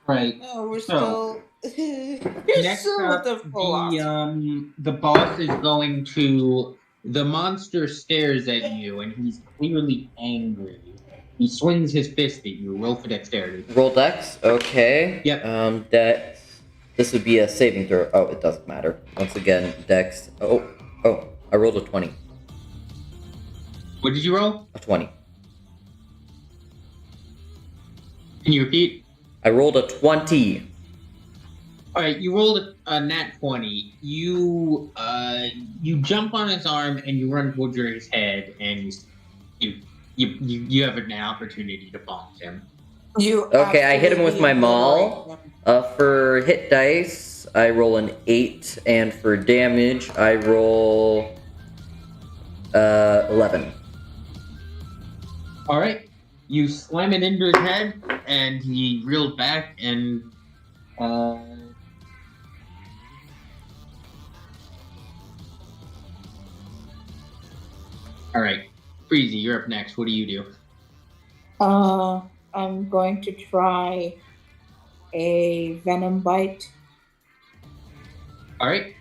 Right. No, we're So, still. You're Next still up, with the philosophy. the boss is going to. The monster stares at you, and he's clearly angry. He swings his fist at you. Roll for dexterity. Roll dex, okay. Yep. Dex. This would be a saving throw. Oh, it doesn't matter. Once again, dex. Oh, I rolled a 20. What did you roll? A 20. Can you repeat? I rolled a 20. All right, you rolled a nat 20. You jump on his arm and you run towards his head, and you have an opportunity to bonk him. You Okay, I hit him with my absolutely maul. For hit dice, I roll an 8, and for damage, I roll 11. All right, you slam it into his head, and he reels back, and all right, Freezy, you're up next. What do you do? I'm going to try a Venom Bite. All right.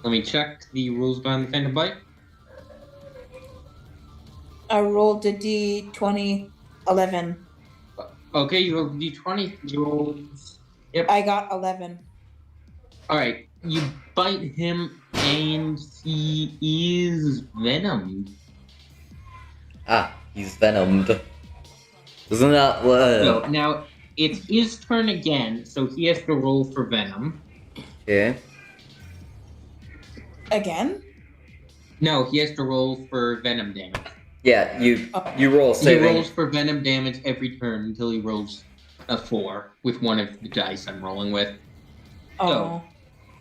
Let me check the rules behind the Venom Bite. I rolled a D20, 11. Okay, you rolled d20. You rolled. Yep. I got 11. All right. You bite him, and he is venomed. Ah, he's venomed. Isn't that So now it's his turn again, so he has to roll for venom. Okay. Again? No, he has to roll for venom damage. Yeah, you roll a He saving. rolls for venom damage every turn until he rolls a 4 with one of the dice I'm rolling with. Oh.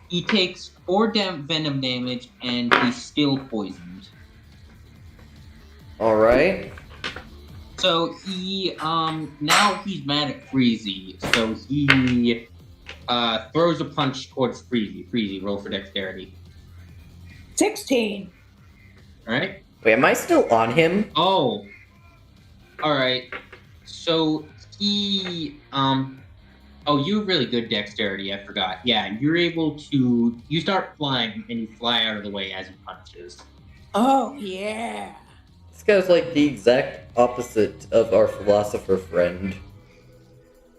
He takes 4 venom damage, and he's still poisoned. All right. So he now he's mad at Freezy. So he throws a punch towards Freezy. Freezy, roll for dexterity. 16. All right. Wait, am I still on him? Oh. All right. So he oh, you have really good dexterity. I forgot. Yeah, you're able to. You start flying, and you fly out of the way as he punches. Oh, yeah. This guy's like the exact opposite of our philosopher friend.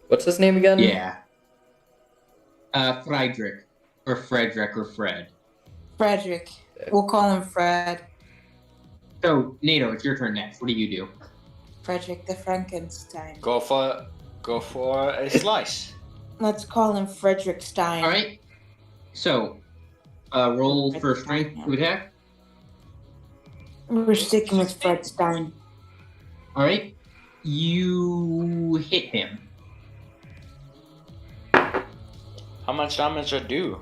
What's his name again? Yeah. Frederick or Fred. Frederick. We'll call him Fred. So Nato, it's your turn next. What do you do? Frederick the Frankenstein. Go for a slice. Let's call him Frederick Stein. All right. So, roll for strength to attack. We're sticking with Fred Stein. All right. You hit him. How much damage I do?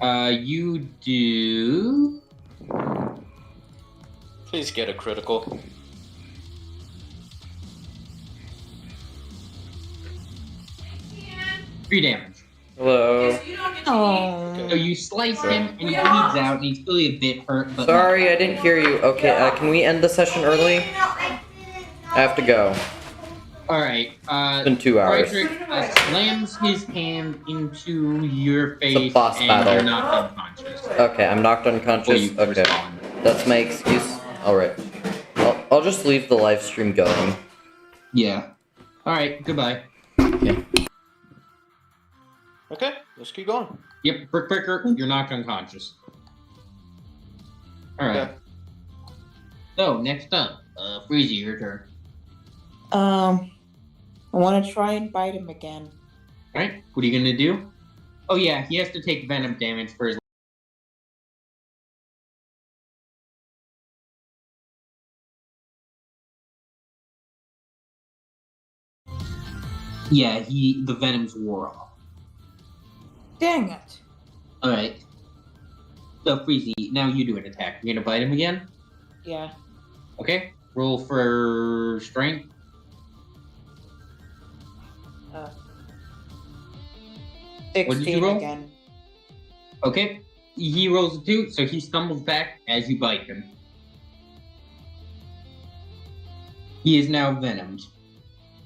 You do Please get a critical. three damage. Hello. Oh. So you slice him, and he bleeds out, and he's clearly a bit hurt. But Sorry, I didn't hear you. Okay, can we end the session early? I have to go. All right. It's been 2 hours. Frederick slams his hand into your face, boss and battle. you're knocked unconscious. Okay, I'm knocked Before unconscious. you Okay, respond. that's my excuse. Alright. I'll just leave the live stream going. Yeah. All right. Goodbye. Okay, let's keep going. Yep. Brick Breaker, you're knocked unconscious. All right. Okay. So next up, Freezy, your turn. I want to try and bite him again. All right. What are you gonna do? Oh yeah, he has to take venom damage for his. Yeah, the venom's wore off. Dang it. All right. So Freezy, now you do an attack. You're gonna bite him again. Yeah. Okay. Roll for strength. What did you 16 roll? again. Okay. He rolls a 2, so he stumbles back as you bite him. He is now venomed.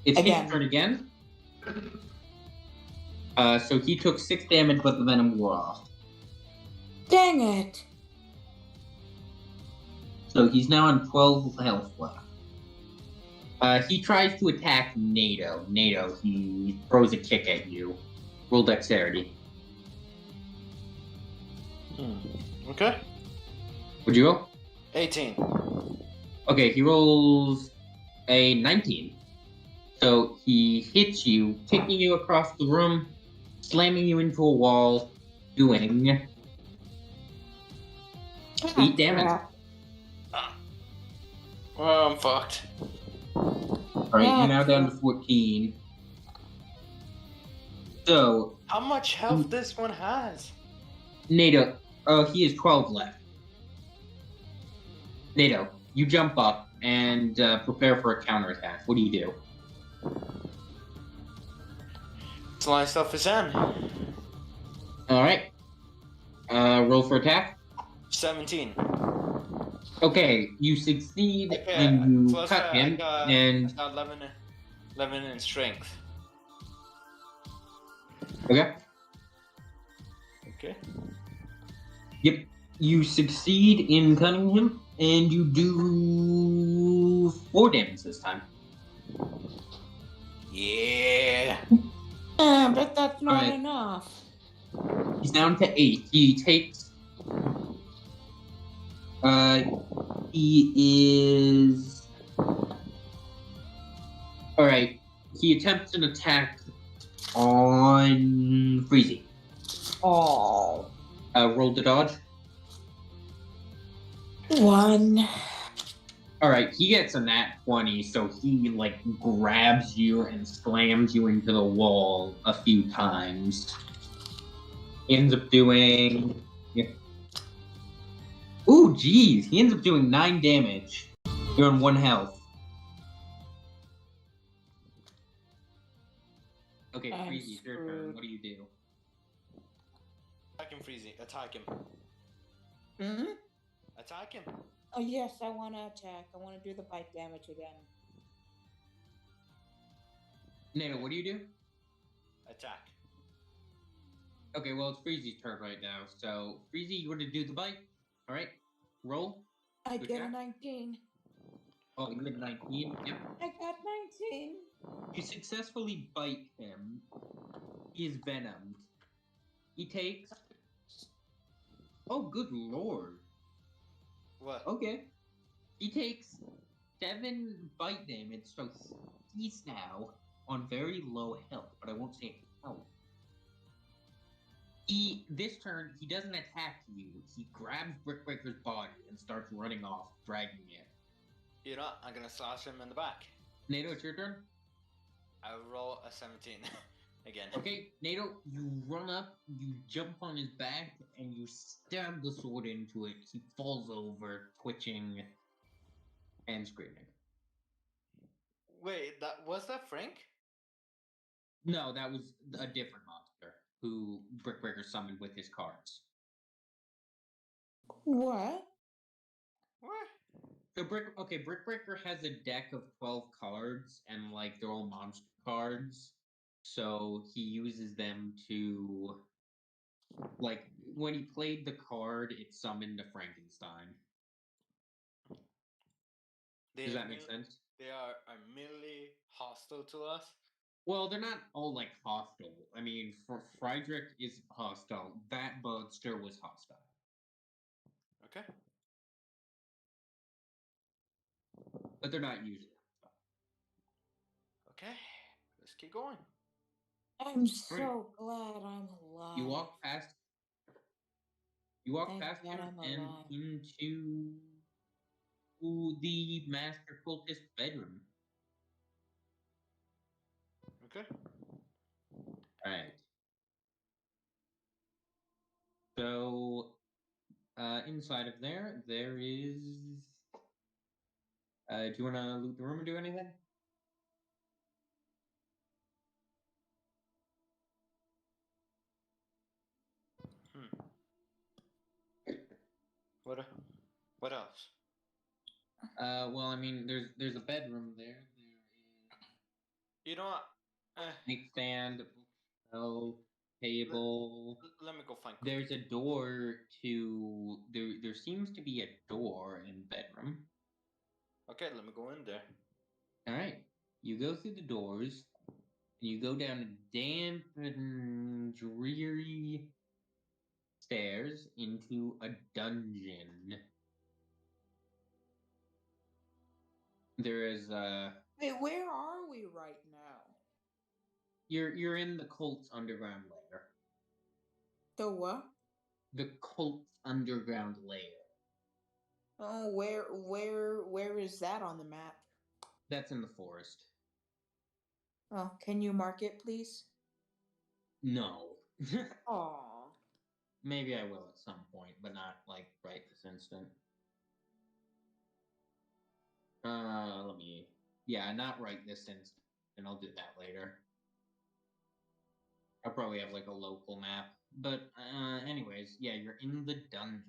It's Again. his turn again. So he took 6 damage, but the venom wore off. Dang it. So he's now on 12 health left. He tries to attack NATO. NATO, he throws a kick at you. Roll dexterity. Okay. Would you roll? 18. Okay, he rolls a 19. So he hits you, kicking you across the room, slamming you into a wall, doing 8 damage. Crap. Well, I'm fucked. Alright, you're now down to 14. So, How much health this one has? NATO, he has 12 left. NATO, you jump up and prepare for a counterattack. What do you do? Slice off his hand. Alright. Roll for attack. 17. Okay, you succeed Okay, and you plus cut him, I got 11 in strength. Okay. Okay. Yep. You succeed in cutting him, and you do 4 damage this time. Yeah. But that's not Alright. enough. He's down to 8. He takes. He is. Alright. He attempts an attack on Freezy. Oh. Roll to dodge. 1. Alright, he gets a nat 20, so he, grabs you and slams you into the wall a few times. He ends up doing. Yeah. Ooh, jeez. He ends up doing 9 damage. You're on 1 health. Okay, I'm Freezy, it's your turn. screwed. What do you do? Attack him, Freezy. Attack him. Hmm? Attack him. Oh, yes, I want to attack. I want to do the bite damage again. Nana, what do you do? Attack. Okay, well, it's Freezy's turn right now. So, Freezy, you want to do the bite? Alright, roll. I Good get a job. 19. Oh, you get 19. Yep. I got 19. You successfully bite him. He is venomed. He takes. Oh, good lord. What? Okay. He takes 7 bite damage, so he's now on very low health, but I won't say how. This turn, he doesn't attack you. He grabs Brickbreaker's body and starts running off, dragging it. You know, I'm gonna slash him in the back. NATO, it's your turn. I roll a 17 again. Okay, NATO, you run up, you jump on his back, and you stab the sword into it. He falls over, twitching and screaming. Wait, was that Frank? No, that was a different monster who Brickbreaker summoned with his cards. What? What? So Brickbreaker has a deck of 12 cards, and like they're all monster cards. So he uses them to, like, when he played the card, it summoned a Frankenstein. Does that make sense? They are merely hostile to us. Well, they're not all like hostile. I mean, Friedrich is hostile. That monster was hostile. Okay. But they're not usually hostile. Okay. Let's keep going. I'm so glad I'm alive. You walk past Thank past God him I'm and alive. into the master cultist bedroom. Okay. Alright. So inside of there is do you wanna loot the room or do anything? What else? Well, I mean, there's a bedroom there. There is You know what? nightstand, bookshelf, table. Let me go find Cookie. There's a door to there seems to be a door in the bedroom. Okay, let me go in there. Alright. You go through the doors and you go down a damp and dreary stairs into a dungeon. There is Hey, where are we right now? you're in the cult's underground lair. The what? The cult's underground lair. Oh, where is that on the map? That's in the forest. Oh, can you mark it, please? No. Aw. Maybe I will at some point, but not like right this instant. Yeah, not right this instant, and I'll do that later. I'll probably have like a local map. But anyways, yeah, you're in the dungeon.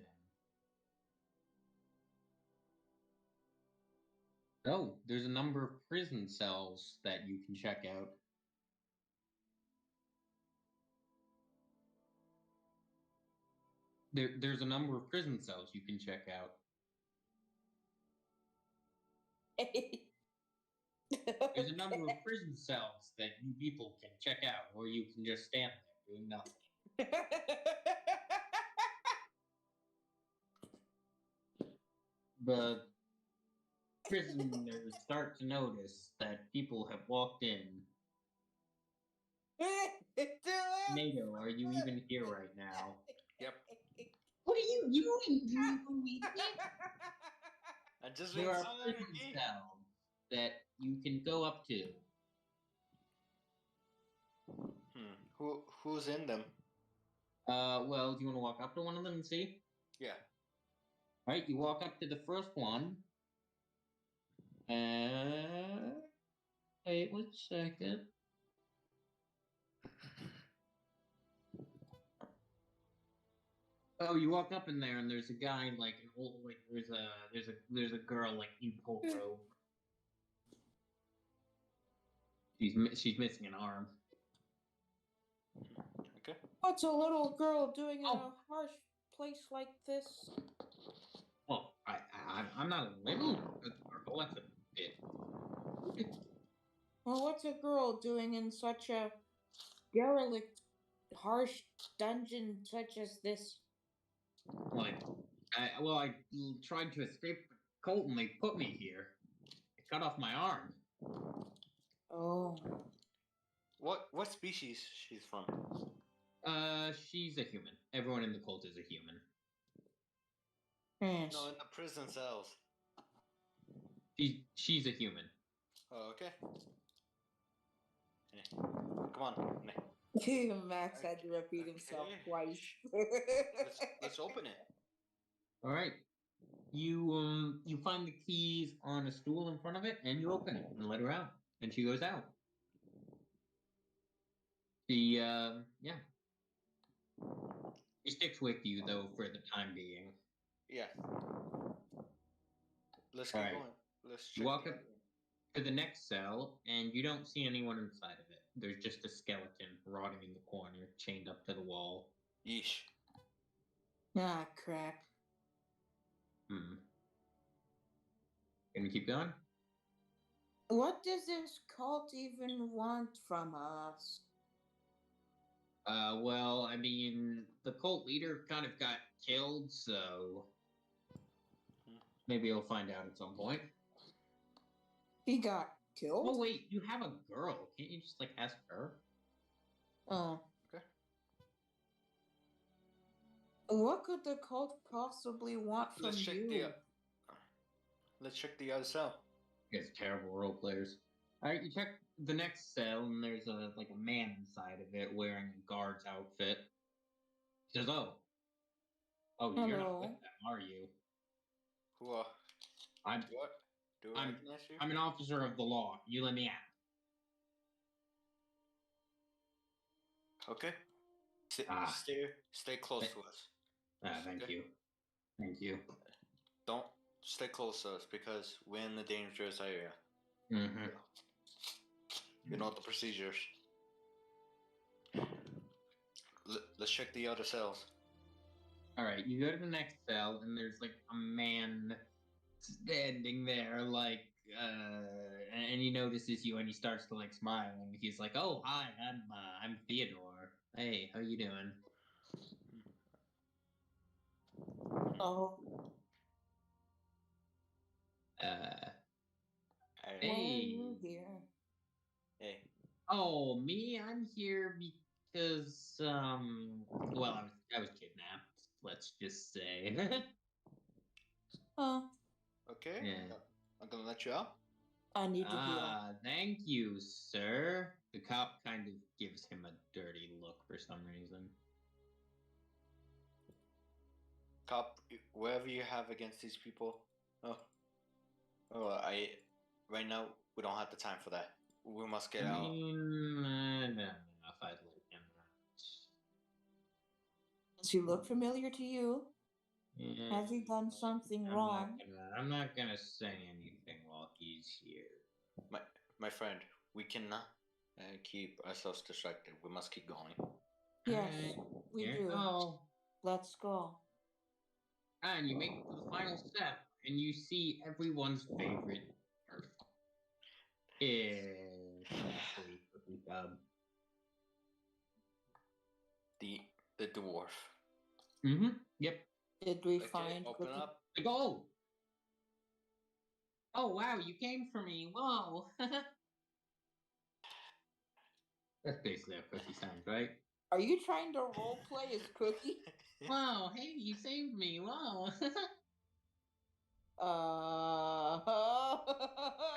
Oh, there's a number of prison cells that you can check out. There's a number of prison cells you can check out. There's a number of prison cells that you people can check out, or you can just stand there doing nothing. The prisoners start to notice that people have walked in. NATO, are you even here right now? Yep. What are you doing? Do you believe me? I just There been are silent prison again. cells that you can go up to. Who's in them? Well, do you want to walk up to one of them and see? Yeah. Alright, you walk up to the first one. Wait 1 second. Oh, you walk up in there and there's a guy like an old like there's a girl like in full robe. She's missing an arm. Okay. What's a little girl doing in Oh. a harsh place like this? Well, I'm not a little girl. That's a bit. Well, what's a girl doing in such a derelict, harsh dungeon such as this? Like, I tried to escape the cult and they put me here. They cut off my arm. Oh. What species she's from? She's a human. Everyone in the cult is a human. Yes. No, in the prison cells. She's a human. Oh, okay. Hey, come on. Hey. Max had to repeat himself Okay. twice. Let's open it. All right. You find the keys on a stool in front of it, and you open it and let her out, and she goes out. Yeah. She sticks with you though for the time being. Yeah. Let's All keep right. going. Let's You check walk the up other one. to the next cell, and you don't see anyone inside of it. There's just a skeleton rotting in the corner, chained up to the wall. Yeesh. Ah, crap. Can we keep going? What does this cult even want from us? Well, I mean, the cult leader kind of got killed, so maybe you'll find out at some point. He got killed? Oh wait, you have a girl. Can't you just like ask her? Oh. Okay. What could the cult possibly want from Let's check you? Let's check the other cell. You guys are terrible role players. All right, you check the next cell, and there's a man inside of it wearing a guard's outfit. He says, "Oh, you're not Hello. with them, are you? Who are? I'm What? Do I I'm recognize you? I'm an officer of the law. You let me out." Okay. Ah. Stay close to us. Thank Okay. you. Thank you. Don't stay close to us because we're in the dangerous area. Mm-hmm. You know the procedures. Let's check the other cells. All right, you go to the next cell, and there's like a man standing there, like, and he notices you, and he starts to like smile, and he's like, "Oh, hi, I'm Theodore. Hey, how you doing?" Oh. Hey. Why are you Hey. here? Hey. Oh, me? I'm here because, well, I was kidnapped. Let's just say. Huh. Okay. Yeah. I'm gonna let you out. I need to heal. Thank you, sir. The cop kind of gives him a dirty look for some reason. Cop, whatever you have against these people. Right now we don't have the time for that. We must get I out. mean, I don't know if I'd let him out. Does he look familiar to you? Yeah, Has he done something I'm wrong? I'm not gonna say anything while he's here. My friend, we cannot keep ourselves distracted. We must keep going. Yes, we Here do. go. Let's go. And you make it to the final step, and you see everyone's favorite Dwarf. Exactly, Cookie Cub. The dwarf. Mm-hmm. Yep. Did we Okay, find open Cookie? up. Like, oh, wow, you came for me. Whoa. That's basically how Cookie sounds, right? Are you trying to roleplay as Cookie? Whoa, hey, you saved me. Whoa. I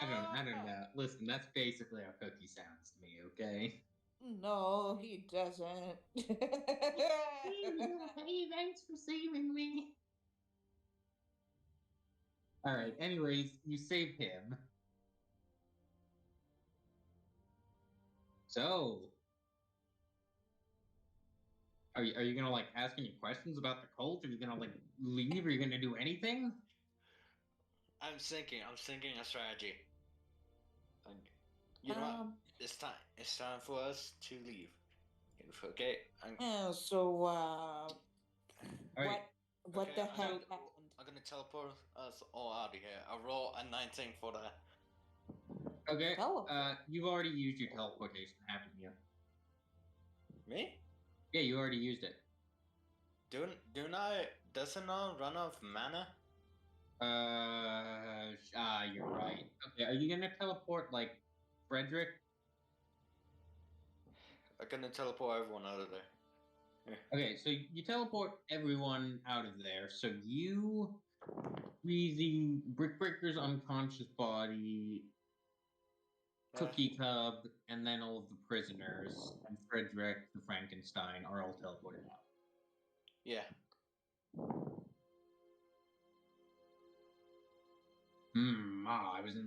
don't know. Listen, that's basically how Cookie sounds to me, okay? No, he doesn't. Hey, thanks for saving me. All right. Anyways, you save him. So, are you gonna like ask any questions about the cult? Are you gonna like leave? Are you gonna do anything? I'm thinking a strategy. You know what? It's time for us to leave. Okay. All right. What Okay, the heck happened? I'm gonna teleport us all out of here. I roll a 19 for that. Okay. Teleport. You've already used your teleportation, haven't you? Me? Yeah, you already used it. Doesn't I run out of mana? You're right. Okay, are you gonna teleport like Frederick? I'm gonna teleport everyone out of there. Okay, so you teleport everyone out of there. So you, Wheezy, Brickbreaker's unconscious body, Cookie Cub, and then all of the prisoners, and Frederick the Frankenstein are all teleported out. Yeah. I was in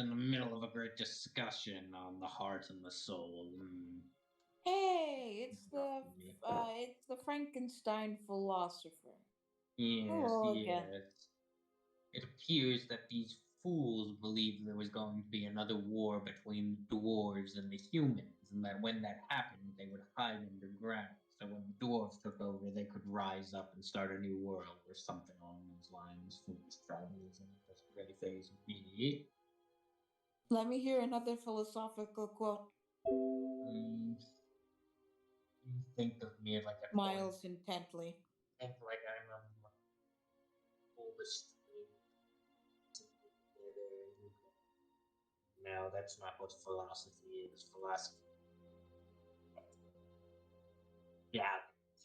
the middle of a great discussion on the heart and the soul. Hey, it's the Frankenstein philosopher. Yes, Hello again. yes. It appears that these fools believed there was going to be another war between the dwarves and the humans, and that when that happened, they would hide underground. So when the dwarves took over, they could rise up and start a new world, or something along those lines. Foolish tribalism doesn't really faze me. Let me hear another philosophical quote. You think of me like a Smiles intently. think like I'm a oldest. No, that's not what philosophy is. Philosophy. Yeah,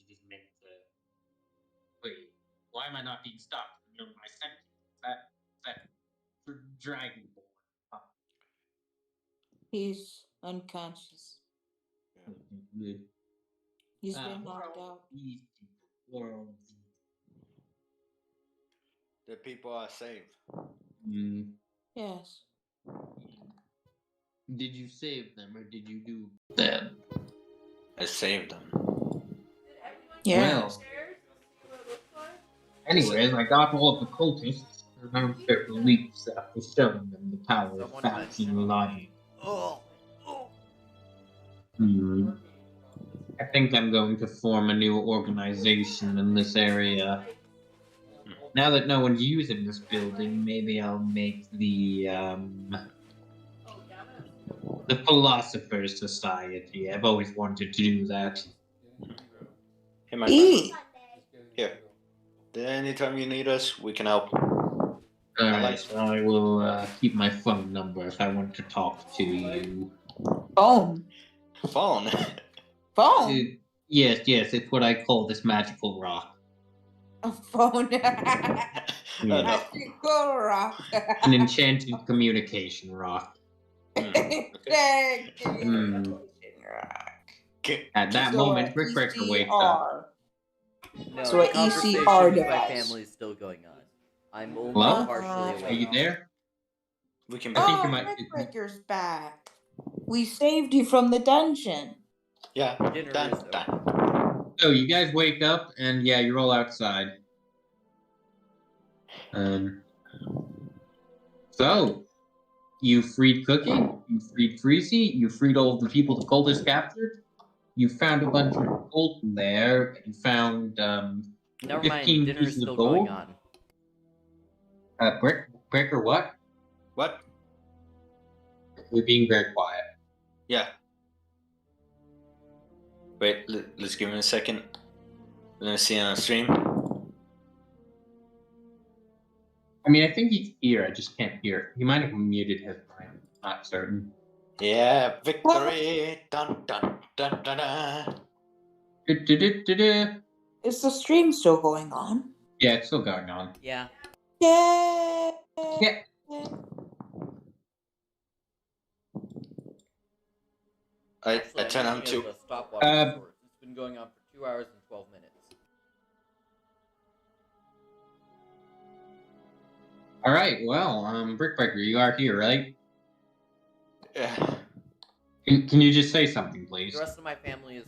it is meant to. Wait, why am I not being stopped in the middle of my sentence? That dragonborn. Huh. He's unconscious. Good. He's been knocked out. These people, world. The people are saved. Yes. Did you save them or did you do them? I saved them. Yes. Anyways, I got all of the cultists to announce their beliefs after showing them the power of Someone facts and mentioned logic. Oh. I think I'm going to form a new organization in this area. Now that no one's using this building, maybe I'll make the Philosopher's Society. I've always wanted to do that. Hey, my friend. E. Here. Anytime you need us, we can help. Alright, so I will keep my phone number if I want to talk to you. Phone. Phone. Phone. Yes, it's what I call this magical rock. A phone. No. Magical rock. An enchanted communication rock. Communication rock. At that So moment, a Brickbreaker wakes up. No, So the an conversation ECR with my device. family is still going on. I'm only Hello? partially Are awake. you there? We can. I think you Oh, might. Brickbreaker's back. We saved you from the dungeon. Yeah. Dinner Done. is Done. So you guys wake up, and yeah, you're all outside. So you freed Cookie, you freed Freezy, you freed all of the people the cultists captured. You found a bunch of gold in there. You found Never 15 mind, dinner is pieces still of gold. going on. Bricker, what? What? We're being very quiet. Yeah. Wait, let's give him a second. Let me see on the stream. I mean, I think he's here. I just can't hear. He might have muted his mic. Not certain. Yeah, victory! Dun dun dun dun dun. Du-du-du-du-du. Is the stream still going on? Yeah, it's still going on. Yeah. Yeah. Yeah. I Actually, turn I'm on using it to. as a stopwatch of sorts. It's been going on for 2 hours and 12 minutes. All right. Well, Brickbreaker, you are here, right? Yeah. Can you just say something, please? The rest of my family is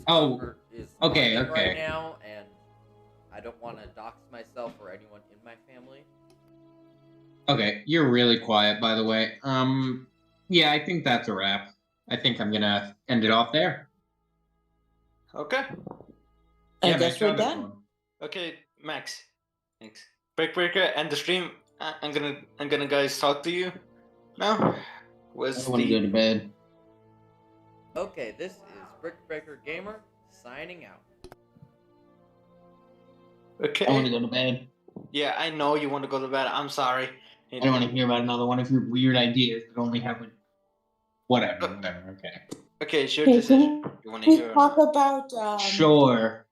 okay. right now, and I don't want to dox myself or anyone in my family. Okay, you're really quiet, by the way. Yeah, I think that's a wrap. I think I'm gonna end it off there. Okay. I Yeah, guess nice we're job, done. everyone. Okay, Max. Thanks. Breakbreaker, end the stream. I'm gonna guys talk to you now. I Where's want to go to bed. Okay, this is Brickbreaker Gamer signing out. Okay. I want to go to bed. Yeah, I know you want to go to bed. I'm sorry. I don't want to hear about another one of your weird ideas that only happen. Whatever. Okay. Okay, it's your Okay, decision. You want to we hear? talk about Sure.